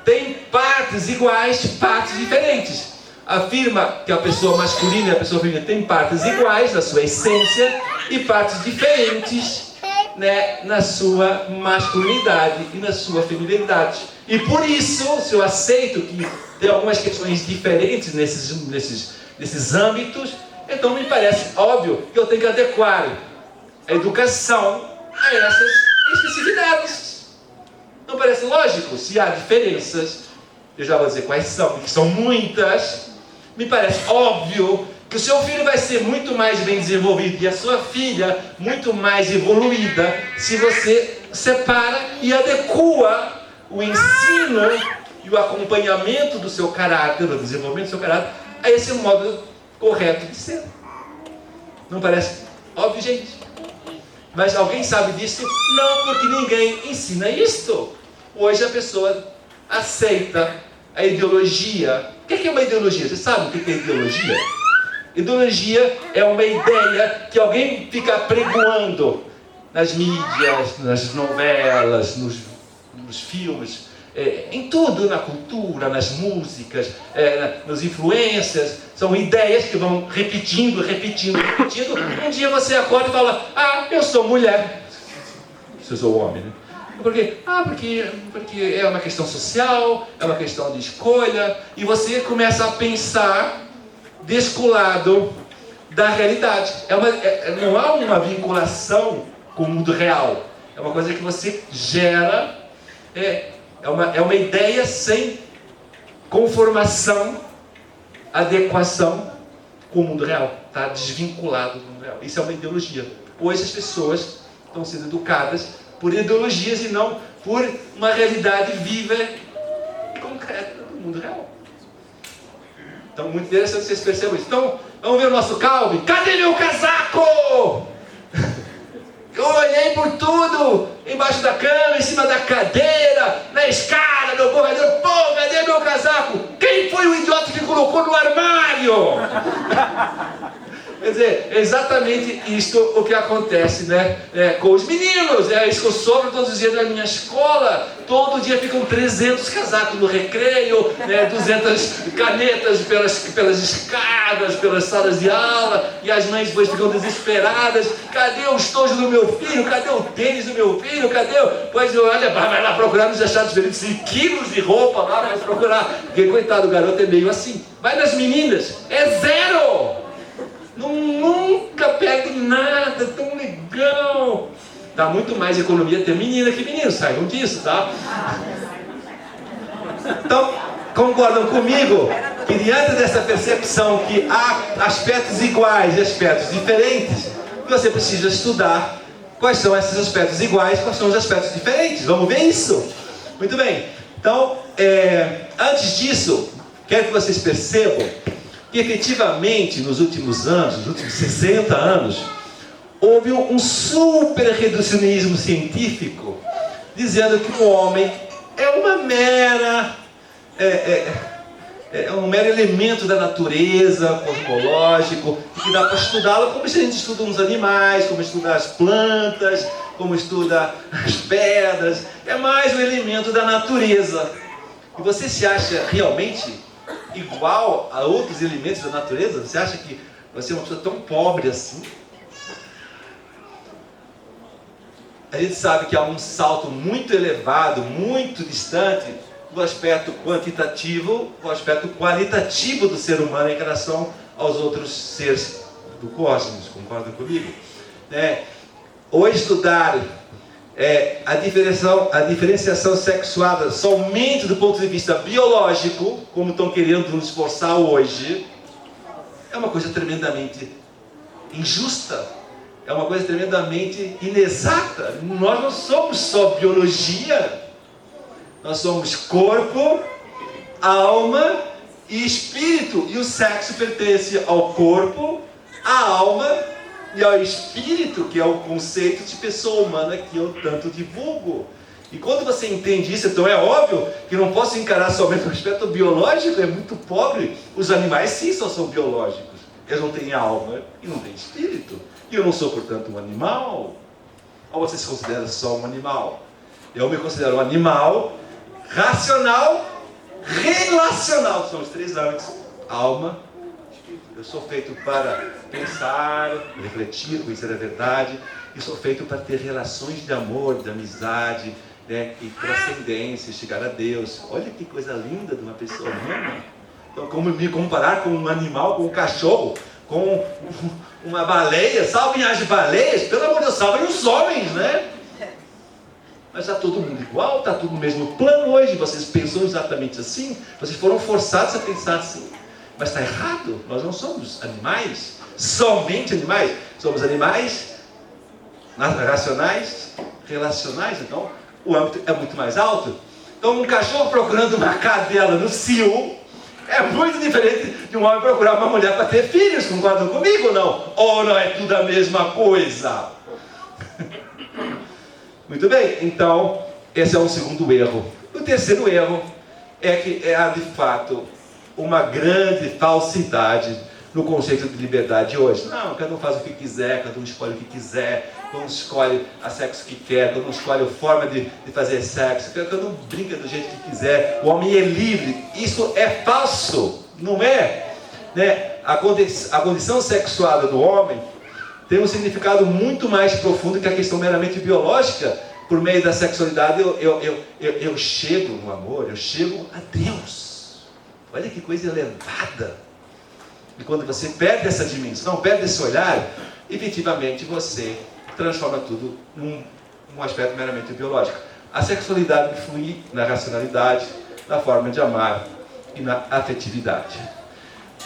Tem partes iguais, partes diferentes. Afirma que a pessoa masculina e a pessoa feminina tem partes iguais na sua essência e partes diferentes, né, na sua masculinidade e na sua feminilidade. E por isso, se eu aceito que tem algumas questões diferentes nesses âmbitos, então me parece óbvio que eu tenho que adequar a educação a essas especificidades. Não parece lógico? Se há diferenças, eu já vou dizer quais são, que são muitas, me parece óbvio que o seu filho vai ser muito mais bem desenvolvido e a sua filha muito mais evoluída se você separa e adequa o ensino e o acompanhamento do seu caráter, o desenvolvimento do seu caráter, a esse modo correto de ser. Não parece óbvio, gente? Mas alguém sabe disso? Não, porque ninguém ensina isto. Hoje a pessoa aceita a ideologia. O que é uma ideologia? Você sabe o que é ideologia? Ideologia é uma ideia que alguém fica pregoando nas mídias, nas novelas, nos filmes, em tudo, na cultura, nas músicas, nos influencers. São ideias que vão repetindo. Um dia você acorda e fala: ah, eu sou mulher. Se eu sou homem, né? Por quê? Porque é uma questão social, é uma questão de escolha, e você começa a pensar descolado da realidade. Não há uma vinculação com o mundo real. É uma coisa que você gera, é uma ideia sem conformação, adequação com o mundo real. Está desvinculado do mundo real. Isso é uma ideologia. Hoje as pessoas estão sendo educadas por ideologias e não por uma realidade viva e concreta do mundo real. Então, muito interessante vocês percebam isso. Então, vamos ver o nosso Calvin. Cadê meu casaco? Eu olhei por tudo, embaixo da cama, em cima da cadeira, na escada, no corredor. Pô, cadê meu casaco? Quem foi o idiota que colocou no armário? Quer dizer, é exatamente isto o que acontece, né, com os meninos. É isso que eu sofro todos os dias na minha escola. Todo dia ficam 300 casacos no recreio, 200 canetas pelas escadas, pelas salas de aula, e as mães depois ficam desesperadas. Cadê o estojo do meu filho? Cadê o tênis do meu filho? Cadê o... Pois olha, vai lá procurar nos achados feridos, e quilos de roupa lá, vai procurar. Porque coitado, o garoto é meio assim. Vai nas meninas, é zero! Nunca perde nada, tão legal. Dá muito mais economia ter menina que menino, saibam disso, tá? Então, concordam comigo que diante dessa percepção que há aspectos iguais e aspectos diferentes, você precisa estudar quais são esses aspectos iguais, quais são os aspectos diferentes. Vamos ver isso? Muito bem. Então, antes disso, quero que vocês percebam que efetivamente nos últimos anos, nos últimos 60 anos, houve um super reducionismo científico dizendo que o homem é uma mera um mero elemento da natureza, cosmológico, e que dá para estudá-lo como se a gente estuda uns animais, como estuda as plantas, como estuda as pedras. É mais um elemento da natureza. E você se acha realmente igual a outros elementos da natureza? Você acha que você é uma pessoa tão pobre assim? A gente sabe que há um salto muito elevado, muito distante do aspecto quantitativo, do aspecto qualitativo do ser humano em relação aos outros seres do cosmos. Concordam comigo? Ou estudar a diferenciação sexuada somente do ponto de vista biológico, como estão querendo nos forçar hoje, é uma coisa tremendamente injusta, é uma coisa tremendamente inexata. Nós não somos só biologia, nós somos corpo, alma e espírito, e o sexo pertence ao corpo, à alma e ao espírito, que é o conceito de pessoa humana que eu tanto divulgo. E quando você entende isso, então é óbvio que não posso encarar somente o aspecto biológico, é muito pobre. Os animais sim só são biológicos, eles não têm alma e não têm espírito. E eu não sou, portanto, um animal. Ou você se considera só um animal? Eu me considero um animal racional, relacional. São os três âmbitos: alma, espírito. Eu sou feito para pensar, refletir, conhecer a verdade. E sou feito para ter relações de amor, de amizade, e transcendência, chegar a Deus. Olha que coisa linda de uma pessoa humana. Então, como me comparar com um animal, com um cachorro, com uma baleia? Salvem as baleias, pelo amor de Deus, salvem os homens, né? Mas está todo mundo igual, está tudo no mesmo plano hoje. Vocês pensam exatamente assim? Vocês foram forçados a pensar assim. Mas está errado. Nós não somos animais, somente animais. Somos animais racionais, relacionais. Então, o âmbito é muito mais alto. Então, um cachorro procurando uma cadela no cio é muito diferente de um homem procurar uma mulher para ter filhos. Concordam comigo ou não? Ou não é tudo a mesma coisa? Muito bem, então, esse é um segundo erro. O terceiro erro é que há, de fato, uma grande falsidade no conceito de liberdade hoje. Não, cada um faz o que quiser, cada um escolhe o que quiser, cada um escolhe a sexo que quer, cada um escolhe a forma de fazer sexo, cada um brinca do jeito que quiser, o homem é livre. Isso é falso, não é? A condição sexuada do homem tem um significado muito mais profundo que a questão meramente biológica. Por meio da sexualidade eu chego no amor, eu chego a Deus. Olha que coisa elevada. E quando você perde essa dimensão, perde esse olhar, efetivamente você transforma tudo num aspecto meramente biológico. A sexualidade flui na racionalidade, na forma de amar e na afetividade.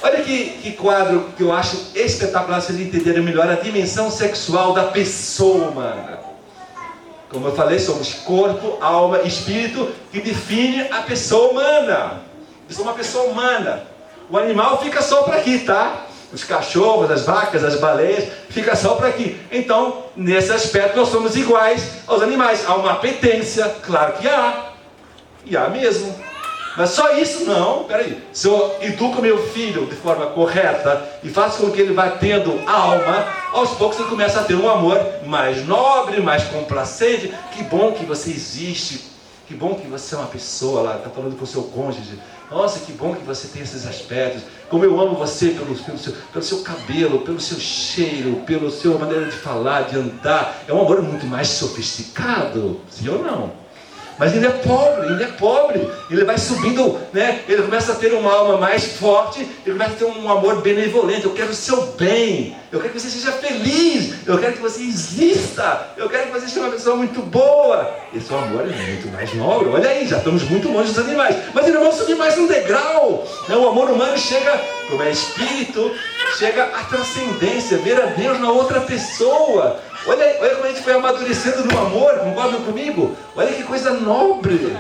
Olha que quadro que eu acho espetacular se eles entenderem melhor a dimensão sexual da pessoa humana. Como eu falei, somos corpo, alma e espírito, que define a pessoa humana. Eu sou uma pessoa humana. O animal fica só por aqui, tá? Os cachorros, as vacas, as baleias, fica só por aqui. Então, nesse aspecto, nós somos iguais aos animais. Há uma apetência, claro que há. E há mesmo. Mas só isso não, peraí. Se eu educo meu filho de forma correta e faço com que ele vá tendo alma, aos poucos ele começa a ter um amor mais nobre, mais complacente. Que bom que você existe. Que bom que você é uma pessoa lá, está falando com o seu cônjuge. Nossa, que bom que você tem esses aspectos. Como eu amo você pelo seu cabelo, pelo seu cheiro, pela sua maneira de falar, de andar. É um amor muito mais sofisticado, sim ou não? Mas ele é pobre, ele vai subindo, né? Ele começa a ter uma alma mais forte, ele começa a ter um amor benevolente. Eu quero o seu bem, eu quero que você seja feliz, eu quero que você exista, eu quero que você seja uma pessoa muito boa. Esse amor é muito mais nobre. Olha aí, já estamos muito longe dos animais, mas ainda vamos subir mais um degrau, né? O amor humano chega, como é espírito, chega à transcendência, ver a Deus na outra pessoa. Olha como a gente foi amadurecendo no amor, concordam comigo? Olha que coisa nobre,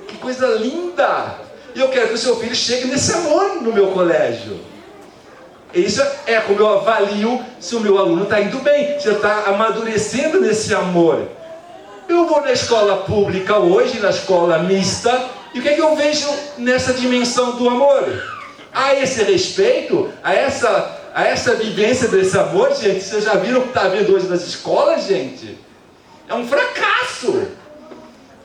que coisa linda. E eu quero que o seu filho chegue nesse amor no meu colégio. Isso é como eu avalio se o meu aluno está indo bem, se ele está amadurecendo nesse amor. Eu vou na escola pública hoje, na escola mista, e o que é que eu vejo nessa dimensão do amor? A esse respeito, a essa vivência desse amor, gente, vocês já viram o que está havendo hoje nas escolas, gente? É um fracasso.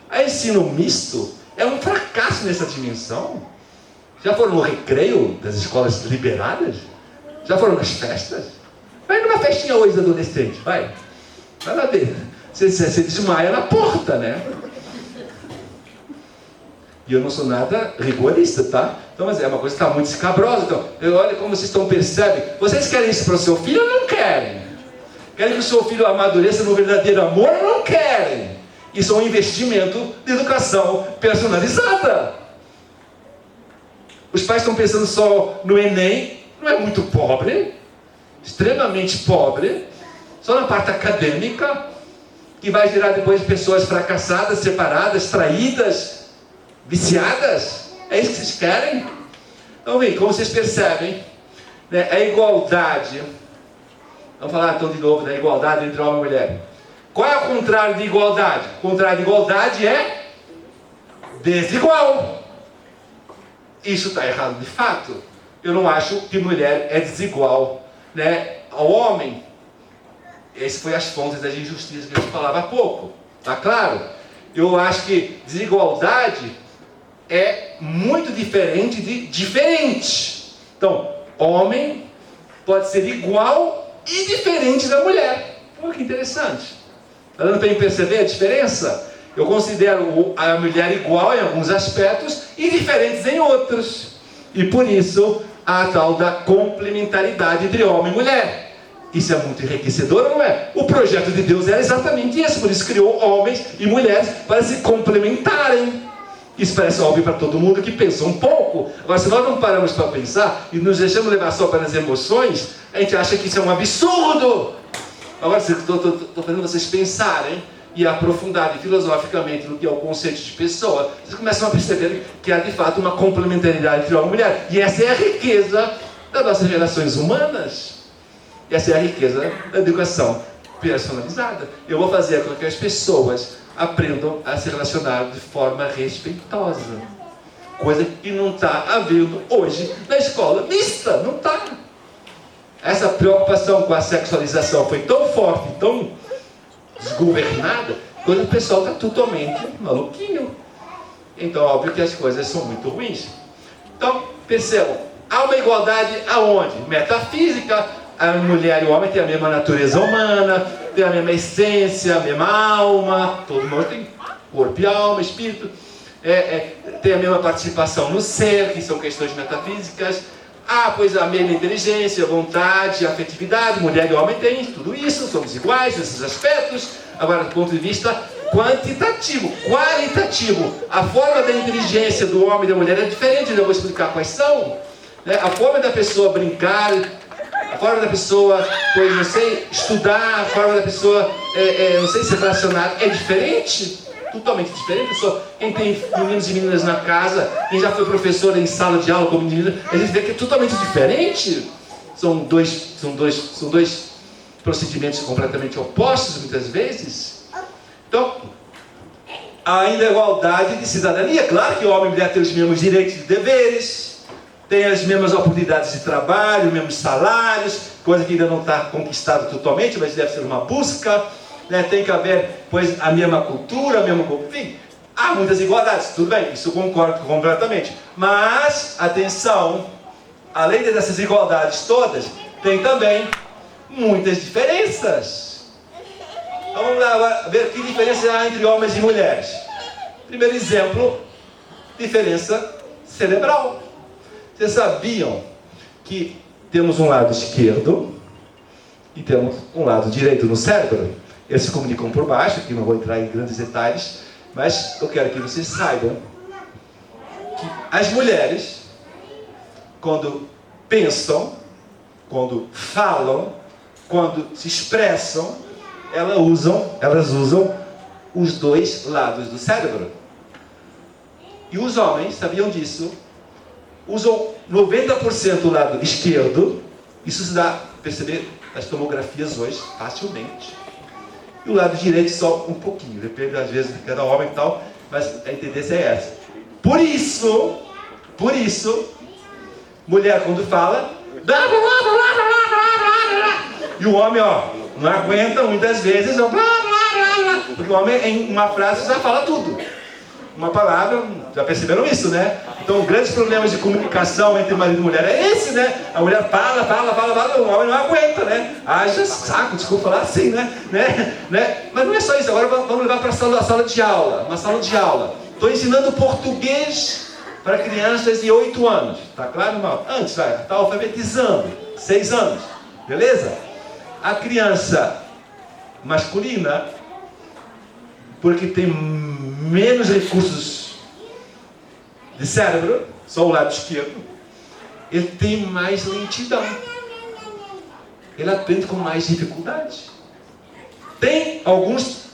A ensino misto é um fracasso nessa dimensão. Já foram no recreio das escolas liberadas? Já foram nas festas? Vai numa festinha hoje da adolescente, vai. Vai lá ver. Você desmaia na porta, né? E eu não sou nada rigorista, tá? Então, mas é uma coisa que está muito escabrosa. Então, olha como vocês percebem. Vocês querem isso para o seu filho ou não querem? Querem que o seu filho amadureça no verdadeiro amor ou não querem? Isso é um investimento de educação personalizada. Os pais estão pensando só no Enem, não é muito pobre, extremamente pobre, só na parte acadêmica, que vai gerar depois pessoas fracassadas, separadas, traídas, viciadas. É isso que vocês querem? Então, bem, como vocês percebem, né, a igualdade, vamos falar então de novo da igualdade entre homem e mulher. Qual é o contrário de igualdade? O contrário de igualdade é desigual. Isso está errado de fato. Eu não acho que mulher é desigual, né, ao homem. Essas foram as fontes das injustiças que a gente falava há pouco. Está claro? Eu acho que desigualdade é muito diferente de diferente. Então, homem pode ser igual e diferente da mulher. Olha que interessante. Está dando para perceber a diferença? Eu considero a mulher igual em alguns aspectos e diferentes em outros. E por isso, a tal da complementaridade entre homem e mulher. Isso é muito enriquecedor, não é? O projeto de Deus era exatamente isso. Por isso criou homens e mulheres para se complementarem. Isso parece óbvio para todo mundo que pensa um pouco. Agora, se nós não paramos para pensar e nos deixamos levar só pelas emoções, a gente acha que isso é um absurdo. Agora, estou fazendo vocês pensarem e aprofundarem filosoficamente no que é o conceito de pessoa. Vocês começam a perceber que há de fato uma complementaridade entre homem e mulher. E essa é a riqueza das nossas relações humanas. Essa é a riqueza da educação personalizada. Eu vou fazer com que as pessoas aprendam a se relacionar de forma respeitosa. Coisa que não está havendo hoje na escola mista. Não está. Essa preocupação com a sexualização foi tão forte, tão desgovernada, que o pessoal está totalmente maluquinho. Então, óbvio que as coisas são muito ruins. Então, percebam, há uma igualdade aonde? Metafísica. A mulher e o homem têm a mesma natureza humana, têm a mesma essência, a mesma alma. Todo mundo tem corpo e alma, espírito. Tem a mesma participação no ser, que são questões metafísicas. Pois a mesma inteligência, vontade, afetividade. Mulher e homem têm tudo isso, somos iguais nesses aspectos. Agora, do ponto de vista quantitativo, qualitativo, a forma da inteligência do homem e da mulher é diferente. Eu vou explicar quais são. A forma da pessoa brincar, a forma da pessoa, pois não sei, estudar, a forma da pessoa, não sei, se relacionar, é diferente, totalmente diferente. Quem tem meninos e meninas na casa, quem já foi professor em sala de aula como menina, a gente vê que é totalmente diferente. São dois procedimentos completamente opostos, muitas vezes. Então, há ainda a igualdade de cidadania. Claro que o homem e a mulher têm os mesmos direitos e deveres, tem as mesmas oportunidades de trabalho, os mesmos salários, coisa que ainda não está conquistada totalmente, mas deve ser uma busca, né? Tem que haver, pois, a mesma cultura, enfim, há muitas igualdades, tudo bem, isso eu concordo completamente. Mas, atenção, além dessas igualdades todas, tem também muitas diferenças. Vamos lá ver que diferença há entre homens e mulheres. Primeiro exemplo, diferença cerebral. Vocês sabiam que temos um lado esquerdo e temos um lado direito no cérebro? Eles se comunicam por baixo, que não vou entrar em grandes detalhes, mas eu quero que vocês saibam que as mulheres, quando pensam, quando falam, quando se expressam, elas usam os dois lados do cérebro. E os homens, sabiam disso, usam 90% o lado esquerdo. Isso se dá a perceber nas tomografias hoje, facilmente. E o lado direito só um pouquinho, depende às vezes de cada homem e tal, mas a tendência é essa. Por isso, mulher quando fala, e o homem, não aguenta muitas vezes, porque o homem em uma frase já fala tudo. Uma palavra, já perceberam isso, né? Então, grandes problemas de comunicação entre marido e mulher é esse, né? A mulher fala, o homem não aguenta, né? Haja saco, desculpa falar assim, né? Mas não é só isso, agora vamos levar para a sala de aula, uma sala de aula. Estou ensinando português para crianças de 8 anos, tá claro, irmão? Antes, está alfabetizando, 6 anos, beleza? A criança masculina, porque tem menos recursos de cérebro, só o lado esquerdo, ele tem mais lentidão. Ele aprende com mais dificuldade. Tem alguns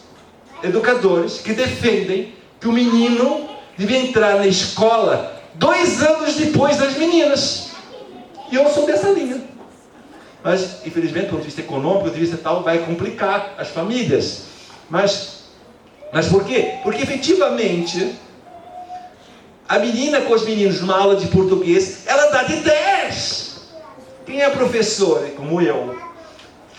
educadores que defendem que o menino devia entrar na escola 2 anos depois das meninas. E eu sou dessa linha. Mas, infelizmente, do ponto de vista econômico, do ponto de vista tal, vai complicar as famílias. Mas por quê? Porque, efetivamente, a menina com os meninos numa aula de português, ela dá de 10. Quem é professor, como eu,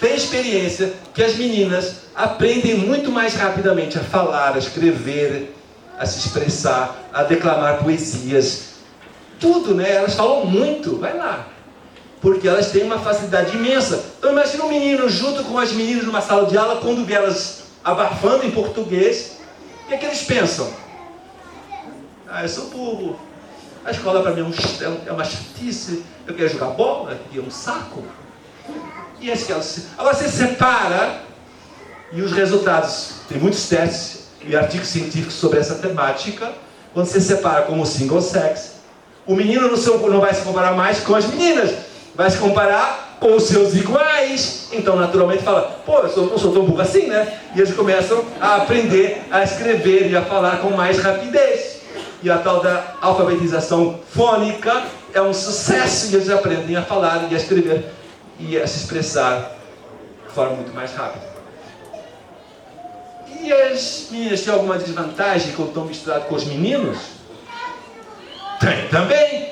tem experiência que as meninas aprendem muito mais rapidamente a falar, a escrever, a se expressar, a declamar poesias. Tudo, né? Elas falam muito. Vai lá. Porque elas têm uma facilidade imensa. Então, imagina um menino junto com as meninas numa sala de aula, quando vê elas abafando em português, o que é que eles pensam? Eu sou burro. A escola para mim é uma chatice. Eu quero jogar bola, é um saco. E agora você separa, e os resultados, tem muitos testes e artigos científicos sobre essa temática. Quando você separa como single sex, o menino não vai se comparar mais com as meninas, vai se comparar com os seus iguais. Então, naturalmente, fala, eu não sou tão burro assim, né? E eles começam a aprender a escrever e a falar com mais rapidez. E a tal da alfabetização fônica é um sucesso, e eles aprendem a falar e a escrever e a se expressar de forma muito mais rápida. E as meninas têm alguma desvantagem quando estão misturadas com os meninos? Tem também.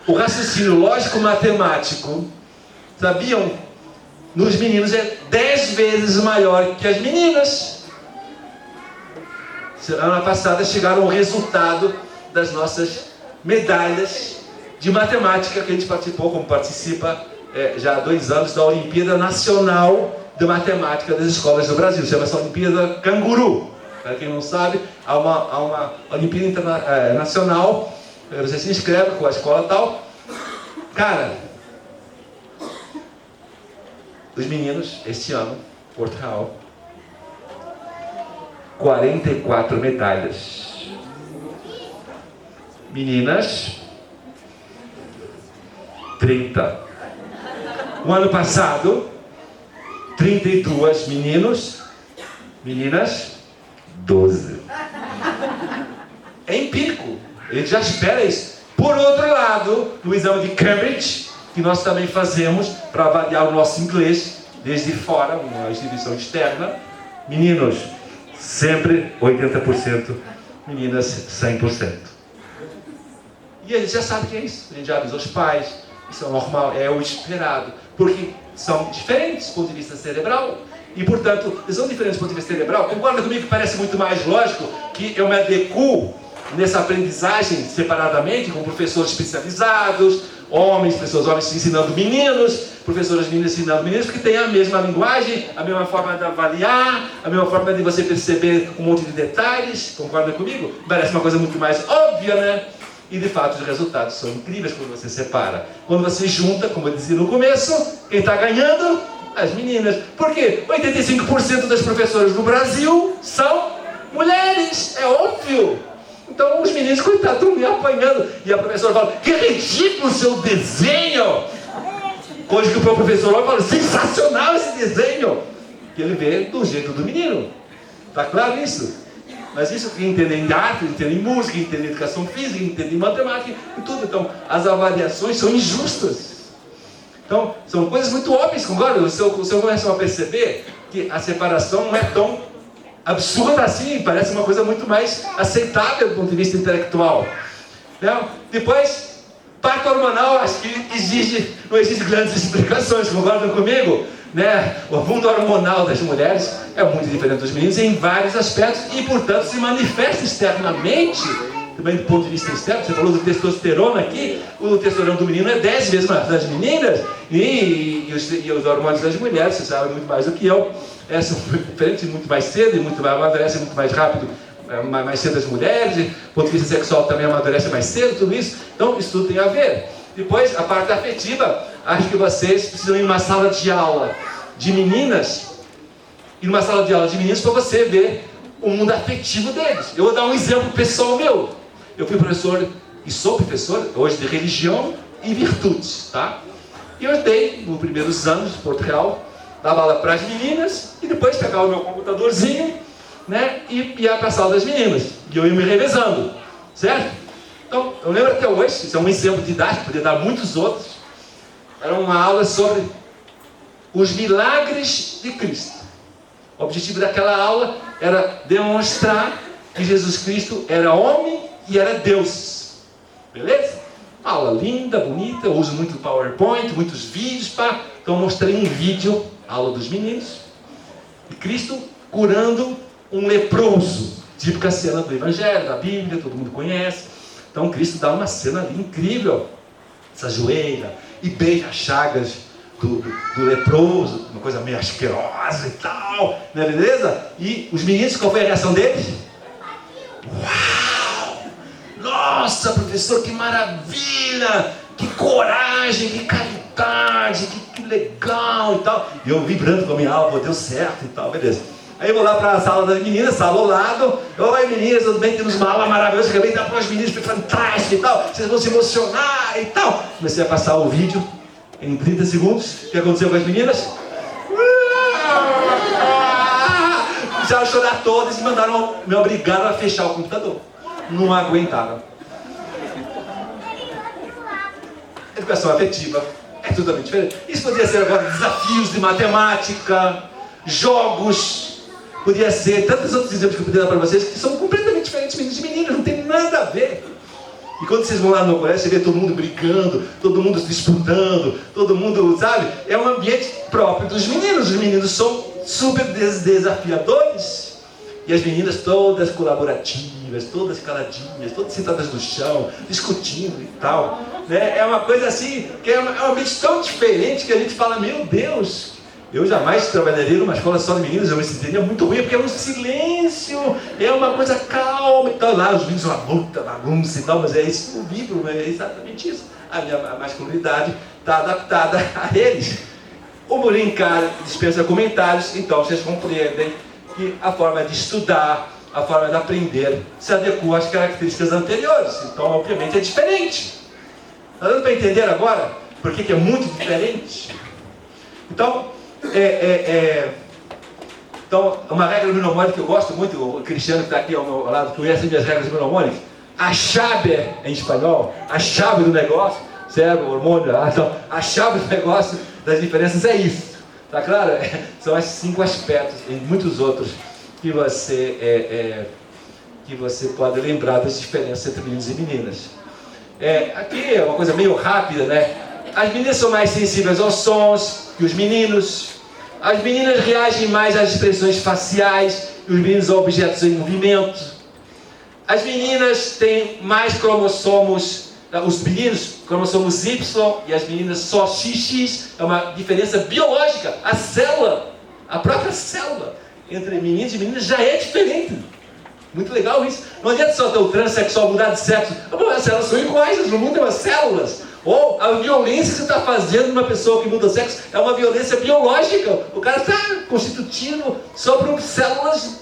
O raciocínio lógico-matemático, sabiam? Nos meninos é 10 vezes maior que as meninas. Semana passada chegaram ao resultado das nossas medalhas de matemática que a gente participou, como participa já há 2 anos, da Olimpíada Nacional de Matemática das Escolas do Brasil. Chama-se Olimpíada Canguru. Para quem não sabe, há uma Olimpíada Nacional. Você se inscreve com a escola e tal. Cara, os meninos, este ano, Portugal, 44 medalhas. Meninas, 30. O ano passado, 32 meninas, 12. É empírico. Ele já espera isso. Por outro lado, no exame de Cambridge, que nós também fazemos para avaliar o nosso inglês, desde fora, uma instituição externa, meninos, sempre 80%, meninas, 100%. E a gente já sabe que é isso. A gente já avisa os pais, isso é normal, é o esperado. Porque são diferentes do ponto de vista cerebral. E, portanto, eles são diferentes do ponto de vista cerebral. Concorda comigo que parece muito mais lógico que eu me adequo nessa aprendizagem separadamente, com professores especializados, homens, pessoas homens ensinando meninos, professoras meninas ensinando meninos, porque tem a mesma linguagem, a mesma forma de avaliar, a mesma forma de você perceber um monte de detalhes. Concorda comigo? Parece uma coisa muito mais óbvia, né? E de fato os resultados são incríveis quando você separa. Quando você junta, como eu dizia no começo, quem está ganhando? As meninas. Por quê? 85% das professoras do Brasil são mulheres. É óbvio. Então os meninos, coitados, estão me apanhando. E a professora fala, que ridículo o seu desenho. Hoje que o professor olha e fala, sensacional esse desenho. Que ele vê do jeito do menino. Está claro isso? Mas isso quem entende em arte, entende em música, entende em educação física, entende em matemática, em tudo. Então, as avaliações são injustas. Então, são coisas muito óbvias, concorda? O senhor começa a perceber que a separação não é tão absurda assim, parece uma coisa muito mais aceitável do ponto de vista intelectual. Então, depois, parto hormonal, acho que não existe grandes explicações, concordam comigo? Né? O mundo hormonal das mulheres é muito diferente dos meninos em vários aspectos e, portanto, se manifesta externamente, também do ponto de vista externo. Você falou do testosterona aqui, o testosterona do menino é 10 vezes maior das meninas e os hormônios das mulheres, você sabe muito mais do que eu, são diferentes muito mais cedo e amadurecem muito mais rápido, mais cedo as mulheres, do ponto de vista sexual também amadurece mais cedo, tudo isso. Então, isso tudo tem a ver. Depois, a parte afetiva, acho que vocês precisam ir numa sala de aula de meninas, ir numa sala de aula de meninos para você ver o mundo afetivo deles. Eu vou dar um exemplo pessoal meu. Eu fui professor e sou professor hoje de religião e virtudes, tá? E eu dei, nos primeiros anos de Porto Real, dava aula para as meninas e depois pegava o meu computadorzinho, né, e ia para a sala das meninas. E eu ia me revezando, certo? Então, eu lembro até hoje, isso é um exemplo didático, podia dar muitos outros. Era uma aula sobre os milagres de Cristo. O objetivo daquela aula era demonstrar que Jesus Cristo era homem e era Deus. Beleza? Uma aula linda, bonita, eu uso muito PowerPoint, muitos vídeos, pá. Então eu mostrei um vídeo, aula dos meninos, de Cristo curando um leproso. Típica cena do Evangelho, da Bíblia, todo mundo conhece. Então Cristo dá uma cena ali incrível, se ajoelha e beija as chagas do leproso, uma coisa meio asquerosa e tal, né, beleza? E os meninos, qual foi a reação deles? Uau! Nossa, professor, que maravilha! Que coragem, que caridade, que legal e tal. E eu vibrando com a minha alma, deu certo e tal, beleza. Aí eu vou lá para a sala das meninas, sala ao lado. Oi meninas, tudo bem? Temos uma aula maravilhosa, acabei de dar para as meninas, foi fantástico e tal. Vocês vão se emocionar e tal. Comecei a passar o vídeo em 30 segundos. O que aconteceu com as meninas? Começaram a chorar todas e me obrigaram a fechar o computador. Não aguentaram. Educação afetiva é totalmente diferente. Isso poderia ser agora desafios de matemática, jogos. Podia ser tantos outros exemplos que eu podia dar para vocês que são completamente diferentes, meninos e meninas, não tem nada a ver. E quando vocês vão lá no colégio, você vê todo mundo brigando, todo mundo se disputando, todo mundo, sabe? É um ambiente próprio dos meninos. Os meninos são super desafiadores e as meninas todas colaborativas, todas caladinhas, todas sentadas no chão, discutindo e tal. Né? É uma coisa assim, que é um ambiente tão diferente que a gente fala, meu Deus. Eu jamais trabalharia numa escola só de meninas, eu me sentiria muito ruim, porque é um silêncio, é uma coisa calma e tal. Lá os meninos, uma luta, bagunça e tal, mas é isso que eu vivo, é exatamente isso. A minha masculinidade está adaptada a eles. O Murim, cara, dispensa comentários, então vocês compreendem que a forma de estudar, a forma de aprender, se adequa às características anteriores. Então, obviamente, é diferente. Está dando para entender agora por que é muito diferente? Então, então, uma regra mnemônica que eu gosto muito, o Cristiano que está aqui ao meu lado conhece minhas regras mnemônicas. A chave, em espanhol, a chave do negócio, cérebro, hormônio, então, a chave do negócio das diferenças é isso, tá claro? São esses 5 aspectos e muitos outros que você pode lembrar das diferenças entre meninos e meninas. Aqui é uma coisa meio rápida, né? As meninas são mais sensíveis aos sons que os meninos. As meninas reagem mais às expressões faciais e os meninos a objetos em movimento. As meninas têm mais cromossomos Os meninos, cromossomos Y e as meninas só XX, é uma diferença biológica. A célula, a própria célula entre meninos e meninas já é diferente. Muito legal isso. Não adianta só ter o transexual mudar de sexo. As células são iguais, elas não mudam as células. Ou a violência que você está fazendo numa pessoa que muda de sexo é uma violência biológica. O cara está constituindo sobre células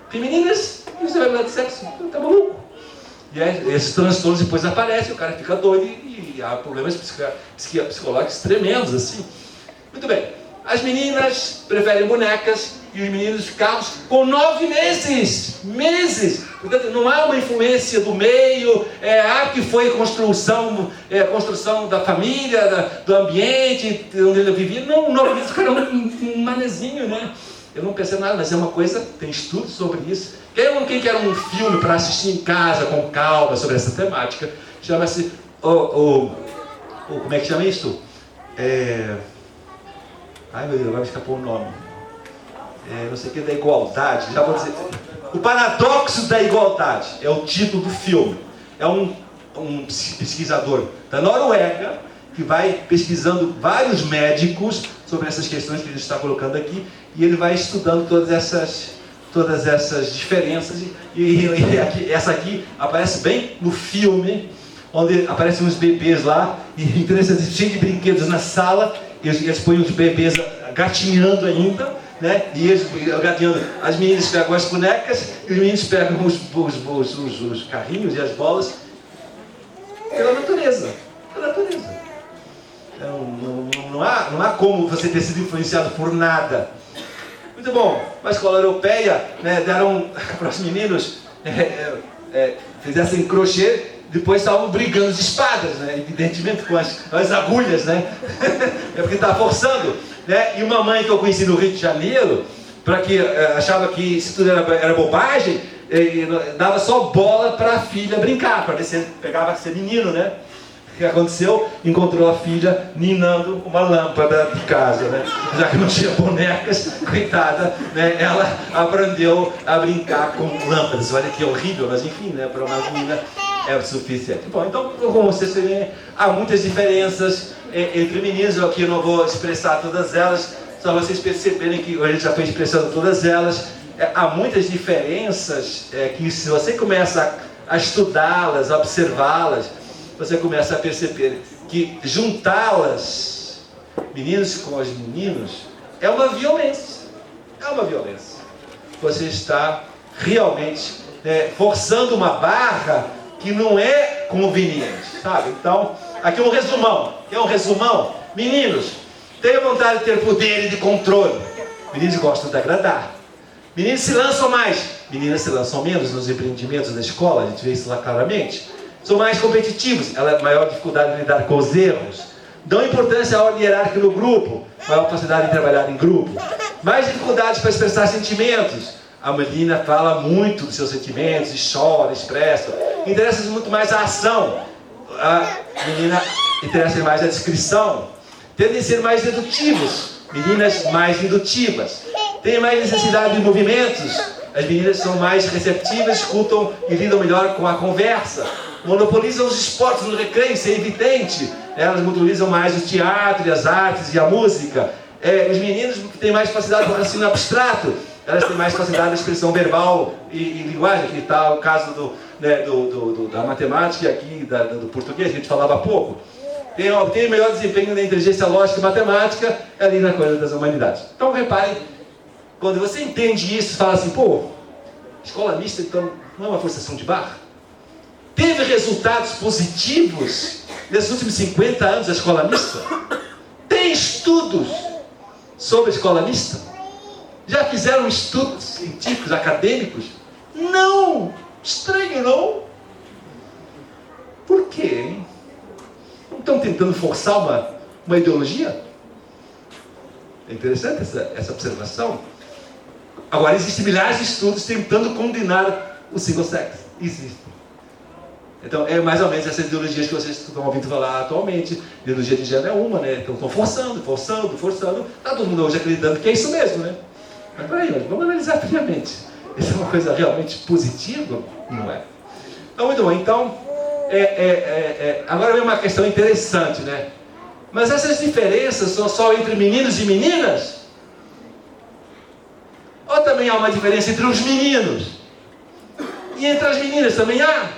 femininas e você vai mudar de sexo. Está maluco. E aí, esses transtornos depois aparecem, o cara fica doido e há problemas psicológicos tremendos assim. Muito bem. As meninas preferem bonecas e os meninos carros com 9 meses. Portanto, não há uma influência do meio, que foi construção da família, do ambiente onde ele vivia. Não, 9 meses o cara é um manezinho, né? Eu não pensei nada, mas é uma coisa, tem estudos sobre isso. Quem quer um filme para assistir em casa com calma sobre essa temática, chama-se, como é que chama isso? Ai meu Deus, agora me escapou o nome. Não sei o que, da igualdade. Já vou dizer. O Paradoxo da Igualdade é o título do filme. É um pesquisador da Noruega que vai pesquisando vários médicos sobre essas questões que a gente está colocando aqui, e ele vai estudando todas essas diferenças. E essa aqui aparece bem no filme, onde aparecem uns bebês lá, e interessante, cheio de brinquedos na sala. Eles põem os bebês gatinhando ainda, né? E eles gatinhando. As meninas pegam as bonecas e os meninos pegam os carrinhos e as bolas. Pela natureza. Não há como você ter sido influenciado por nada. Muito bom. Uma escola europeia, né, deram para os meninos fizessem crochê. Depois estavam brigando de espadas, né? Evidentemente com as agulhas, né? É porque estava forçando, né? E uma mãe que eu conheci no Rio de Janeiro, para que achava que isso tudo era bobagem, dava só bola para a filha brincar, para ver se pegava ser menino, né? O que aconteceu? Encontrou a filha ninando uma lâmpada de casa, né? Já que não tinha bonecas, coitada, né? Ela aprendeu a brincar com lâmpadas. Olha que horrível, mas enfim, né? Para uma menina é o suficiente. Bom, então, como vocês verem, há muitas diferenças entre meninos. Eu aqui não vou expressar todas elas, só vocês perceberem que a gente já foi expressando todas elas. Há muitas diferenças que, se você começa a estudá-las, a observá-las, você começa a perceber que juntá-las, meninos com os meninos, é uma violência. É uma violência. Você está realmente forçando uma barra que não é conveniente, sabe? Então, aqui um resumão. Quer um resumão? Meninos, tenham vontade de ter poder e de controle. Meninos gostam de agradar. Meninos se lançam mais. Meninas se lançam menos nos empreendimentos da escola, a gente vê isso lá claramente. São mais competitivos, ela tem maior dificuldade de lidar com os erros. Dão importância à ordem hierárquica no grupo, maior facilidade de trabalhar em grupo. Mais dificuldades para expressar sentimentos. A menina fala muito dos seus sentimentos, e chora, expressa. Interessa-se muito mais a ação. A menina interessa mais a descrição. Tendem a ser mais dedutivos. Meninas mais indutivas. Têm mais necessidade de movimentos. As meninas são mais receptivas, escutam e lidam melhor com a conversa. Monopolizam os esportes no recreio, isso é evidente. Elas monopolizam mais o teatro e as artes e a música. Os meninos têm mais facilidade para o raciocínio abstrato. Elas têm mais facilidade de expressão verbal e linguagem. Aqui está o caso da matemática e aqui do português, que a gente falava há pouco. Tem melhor desempenho na inteligência lógica e matemática ali na coisa das humanidades. Então reparem, quando você entende isso, fala assim, escola mista então não é uma forçação de barra? Teve resultados positivos nesses últimos 50 anos da escola mista? Tem estudos sobre a escola mista? Já fizeram estudos científicos, acadêmicos? Não! Estranho, não? Por quê, hein? Não estão tentando forçar uma ideologia? É interessante essa observação. Agora, existem milhares de estudos tentando condenar o single sex. Existem. Então, é mais ou menos essas ideologias que vocês estão ouvindo falar atualmente. Ideologia de gênero é uma, né? Então, estão forçando. Está todo mundo hoje acreditando que é isso mesmo, né? Mas peraí, vamos analisar friamente. Isso é uma coisa realmente positiva? Não é. Então, muito bom. Então, Agora vem uma questão interessante, né? Mas essas diferenças são só entre meninos e meninas? Ou também há uma diferença entre os meninos? E entre as meninas também há?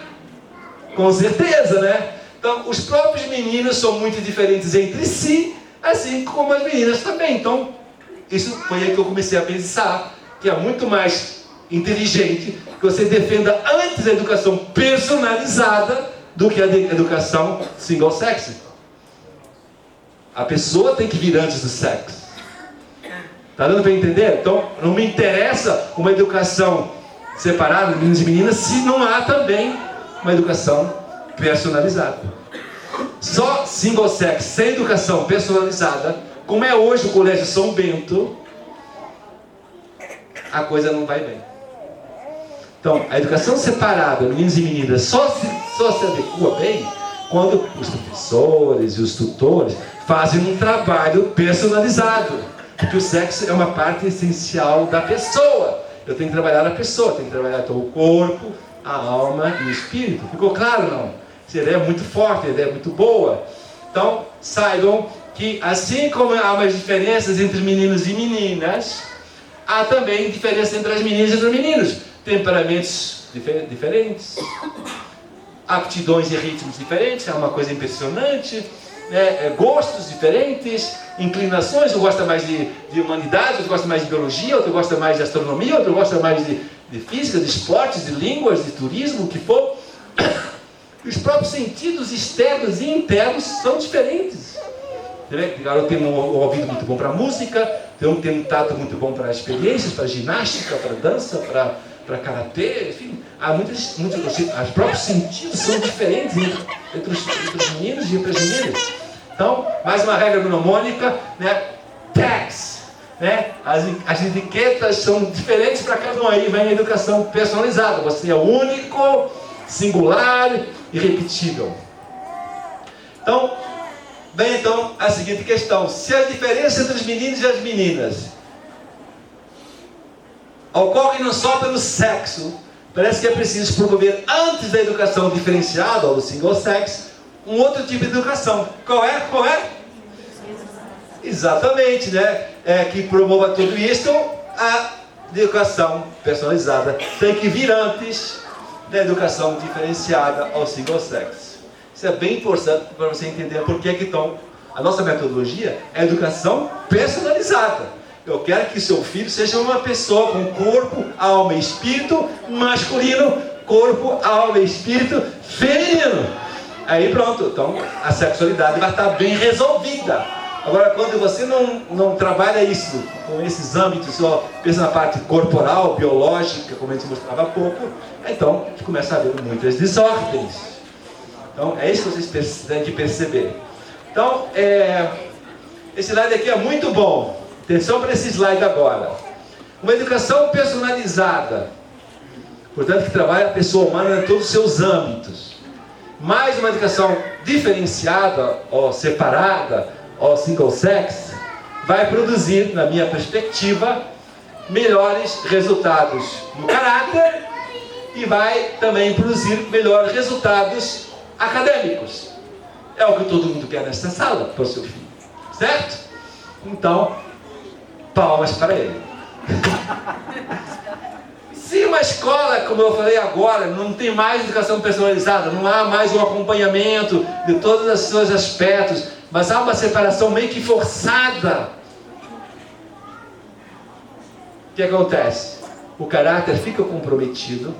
Com certeza, né? Então, os próprios meninos são muito diferentes entre si, assim como as meninas também. Então, isso foi aí que eu comecei a pensar que é muito mais inteligente que você defenda antes a educação personalizada do que a educação single sex. A pessoa tem que vir antes do sexo. Está dando para entender? Então, não me interessa uma educação separada, meninos e meninas, se não há também uma educação personalizada. Só single sex, sem educação personalizada, como é hoje o Colégio São Bento, a coisa não vai bem. Então, a educação separada, meninos e meninas, só se adequa bem quando os professores e os tutores fazem um trabalho personalizado. Porque o sexo é uma parte essencial da pessoa. Eu tenho que trabalhar a pessoa, tenho que trabalhar então, o corpo, a alma e o espírito. Ficou claro, não? Essa ideia é muito forte, a ideia é muito boa. Então, saibam que assim como há umas diferenças entre meninos e meninas, há também diferença entre as meninas e os meninos. Temperamentos diferentes, aptidões e ritmos diferentes, é uma coisa impressionante, né? Gostos diferentes, inclinações, um gosta mais de humanidades, outro gosta mais de biologia, outro gosta mais de astronomia, outro gosta mais de física, de esportes, de línguas, de turismo, o que for. Os próprios sentidos externos e internos são diferentes. O garoto tem um ouvido muito bom para música, tem um tato muito bom para experiências, para ginástica, para dança, para karatê, enfim, há muitos, os próprios sentidos são diferentes entre os meninos e entre as meninas. Então, mais uma regra mnemônica, né? Tags, né? As etiquetas são diferentes para cada um. Aí vem a educação personalizada. Você é único, singular e repetível. Então, vem então a seguinte questão: se a diferença entre os meninos e as meninas ocorre não só pelo sexo, parece que é preciso promover antes da educação diferenciada, ou do single sex, um outro tipo de educação. Qual é? Qual é? Exatamente, né? Que promova tudo isso, a educação personalizada tem que vir antes da educação diferenciada ao single sex. Isso é bem importante para você entender por que então a nossa metodologia é educação personalizada. Eu quero que seu filho seja uma pessoa com corpo, alma e espírito masculino, corpo, alma e espírito feminino. Aí pronto, então a sexualidade vai estar bem resolvida. Agora, quando você não trabalha isso com esses âmbitos, só pensa na parte corporal, biológica, como a gente mostrava há pouco, então a gente começa a ver muitas desordens. Então é isso que vocês têm que perceber. Então, esse slide aqui é muito bom. Atenção para esse slide agora. Uma educação personalizada, portanto, que trabalha a pessoa humana em todos os seus âmbitos. Mais uma educação diferenciada, ou separada, ou single sex, vai produzir, na minha perspectiva, melhores resultados no caráter e vai também produzir melhores resultados acadêmicos. É o que todo mundo quer nessa sala para o seu filho, certo? Então, palmas para ele. Se uma escola, como eu falei agora, não tem mais educação personalizada, não há mais um acompanhamento de todos os seus aspectos, mas há uma separação meio que forçada, o que acontece? O caráter fica comprometido,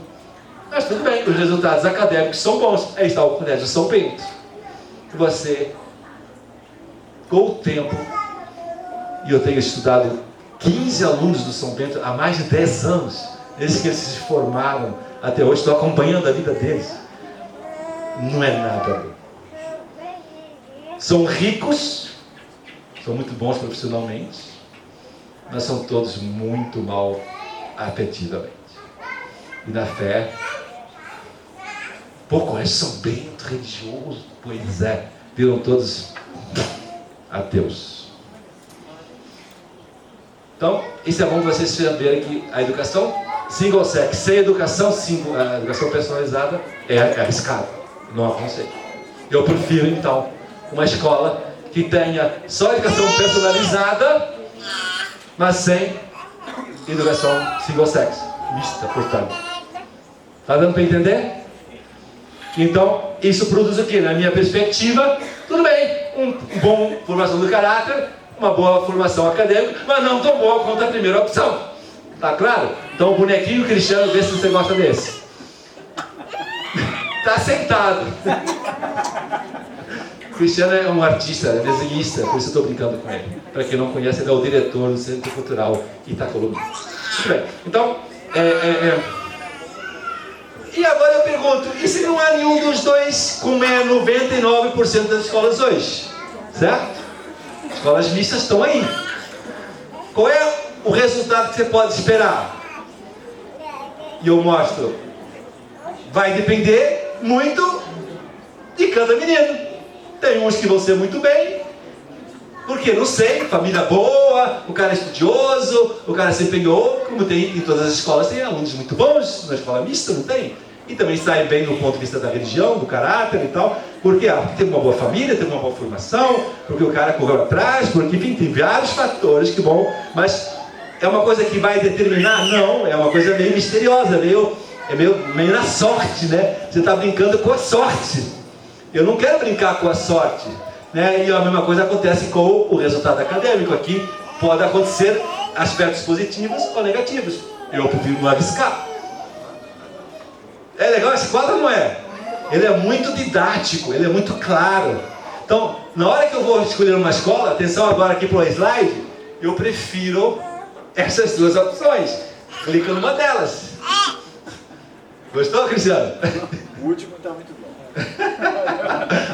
mas tudo bem, os resultados acadêmicos são bons. Aí está o Colégio São Bento. Você, com o tempo, e eu tenho estudado 15 alunos do São Bento há mais de 10 anos, desde que eles se formaram até hoje, estou acompanhando a vida deles. Não é nada. São ricos, são muito bons profissionalmente, mas são todos muito mal afetivamente. E na fé, pô, Colégio São Bento, religioso, pois é, viram todos ateus. Então, isso é bom vocês saberem que a educação single sex, sem educação a educação personalizada, é arriscado. Não aconselho. Eu prefiro, então, uma escola que tenha só educação personalizada, mas sem educação single sex, mista, portanto. Tá dando para entender? Então, isso produz o quê? Na minha perspectiva, tudo bem, uma boa formação do caráter, uma boa formação acadêmica, mas não tão boa quanto a primeira opção. Tá claro? Então, o bonequinho Cristiano, vê se você gosta desse. Tá sentado. Cristiano é um artista, é desenhista, por isso eu estou brincando com ele. Para quem não conhece, ele é o diretor do Centro Cultural Itacolomi. Muito bem. Então, E agora eu pergunto, e se não há nenhum dos dois, como é 99% das escolas hoje? Certo? Escolas mistas estão aí. Qual é o resultado que você pode esperar? E eu mostro. Vai depender muito de cada menino. Tem uns que vão ser muito bem, porque não sei, família boa, o cara é estudioso, o cara se empenhou, como tem em todas as escolas, tem alunos muito bons, na escola mista não tem? E também sai bem do ponto de vista da religião, do caráter e tal, porque tem uma boa família, tem uma boa formação, porque o cara correu atrás, porque enfim, tem vários fatores que bom, mas é uma coisa que vai determinar? Não, é uma coisa meio misteriosa, meio na sorte, né? Você está brincando com a sorte. Eu não quero brincar com a sorte, né? E a mesma coisa acontece com o resultado acadêmico. Aqui pode acontecer aspectos positivos ou negativos. Eu prefiro não arriscar. É legal esse quadro, não é? Ele é muito didático, ele é muito claro. Então, na hora que eu vou escolher uma escola, atenção agora aqui para o slide, eu prefiro essas duas opções. Clica numa delas. Gostou, Cristiano? O último está muito bom.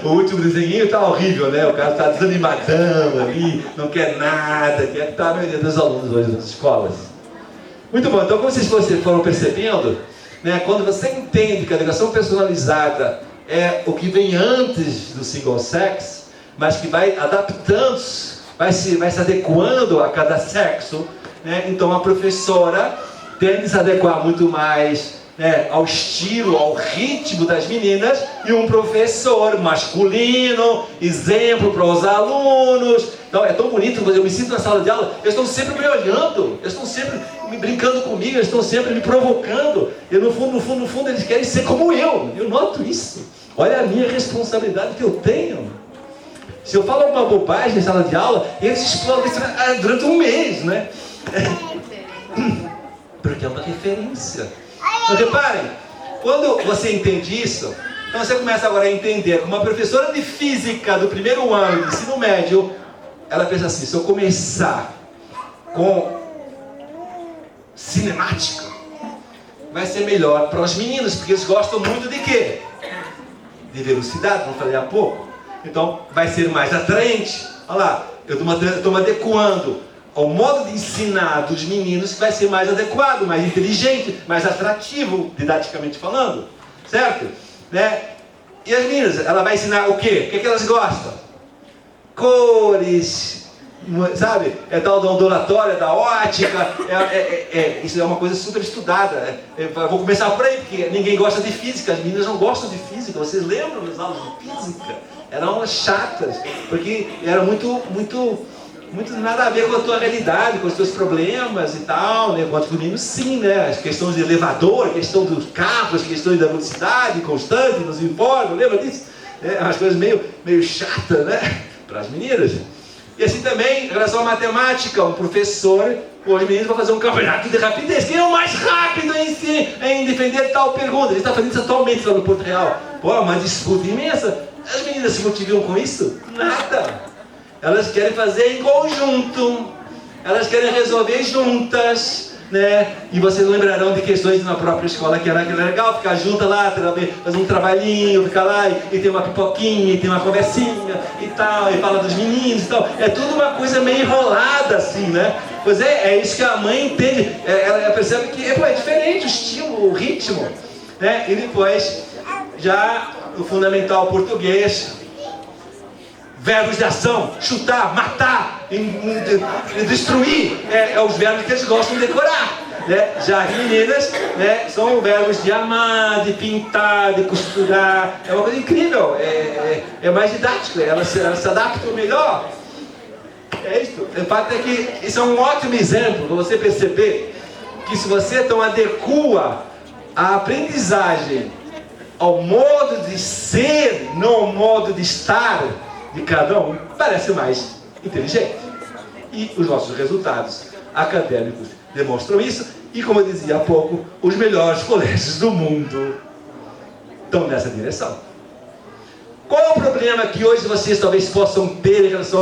O último desenho está horrível, né? O cara está desanimadão ali, não quer nada, quer estar na maioria dos alunos hoje nas escolas. Muito bom, então como vocês foram percebendo, né, quando você entende que a educação personalizada é o que vem antes do single sex, mas que vai adaptando, vai se adequando a cada sexo, né, então a professora tende a se adequar muito mais, né, ao estilo, ao ritmo das meninas, e um professor masculino, exemplo para os alunos. Então é tão bonito, eu me sinto na sala de aula, eles estão sempre me olhando, eles estão sempre me brincando comigo, eles estão sempre me provocando, e no fundo eles querem ser como eu noto isso. Olha a minha responsabilidade que eu tenho. Se eu falo uma bobagem na sala de aula, eles explodem durante um mês, né? Porque é uma referência. Então reparem, quando você entende isso, então você começa agora a entender como uma professora de física do primeiro ano de ensino médio, ela pensa assim, se eu começar com cinemática, vai ser melhor para os meninos, porque eles gostam muito de quê? De velocidade, como eu falei há pouco. Então vai ser mais atraente. Olha lá, eu estou me adequando ao modo de ensinar dos meninos, que vai ser mais adequado, mais inteligente, mais atrativo, didaticamente falando, certo? Né? E as meninas, ela vai ensinar o quê? O que elas gostam? Cores, sabe? É tal da ondulatória, da ótica, isso é uma coisa super estudada. Eu vou começar por aí, porque ninguém gosta de física, as meninas não gostam de física. Vocês lembram das aulas de física? Eram chatas, porque era muito nada a ver com a tua realidade, com os teus problemas e tal, né? Enquanto que o menino sim, né? As questões de elevador, a questão dos carros, as questões da velocidade constante nos informa, lembra disso? Umas coisas meio chatas, né? Para as meninas. E assim também, em relação à matemática, um professor, os meninos vão fazer um campeonato de rapidez. Quem é o mais rápido em defender tal pergunta? Ele está fazendo isso atualmente lá no Porto Real. Pô, uma disputa imensa. As meninas se motivam com isso? Nada. Elas querem fazer em conjunto, elas querem resolver juntas, né? E vocês lembrarão de questões na própria escola que era legal ficar junto lá, fazer um trabalhinho, ficar lá e tem uma pipoquinha, e tem uma conversinha e tal, e fala dos meninos e tal. É tudo uma coisa meio enrolada assim, né? Pois é isso que a mãe entende. Ela percebe que é diferente o estilo, o ritmo, né? E depois, já o fundamental português, verbos de ação, chutar, matar, destruir, é os verbos que eles gostam de decorar. né? Já as meninas, né, são verbos de amar, de pintar, de costurar. É uma coisa incrível, é mais didático, elas se adaptam melhor. É isso. O fato é que isso é um ótimo exemplo para você perceber que se você então adequa a aprendizagem ao modo de ser, não ao modo de estar de cada um, parece mais inteligente. E os nossos resultados acadêmicos demonstram isso. E como eu dizia há pouco, os melhores colégios do mundo estão nessa direção. Qual é o problema que hoje vocês talvez possam ter em relação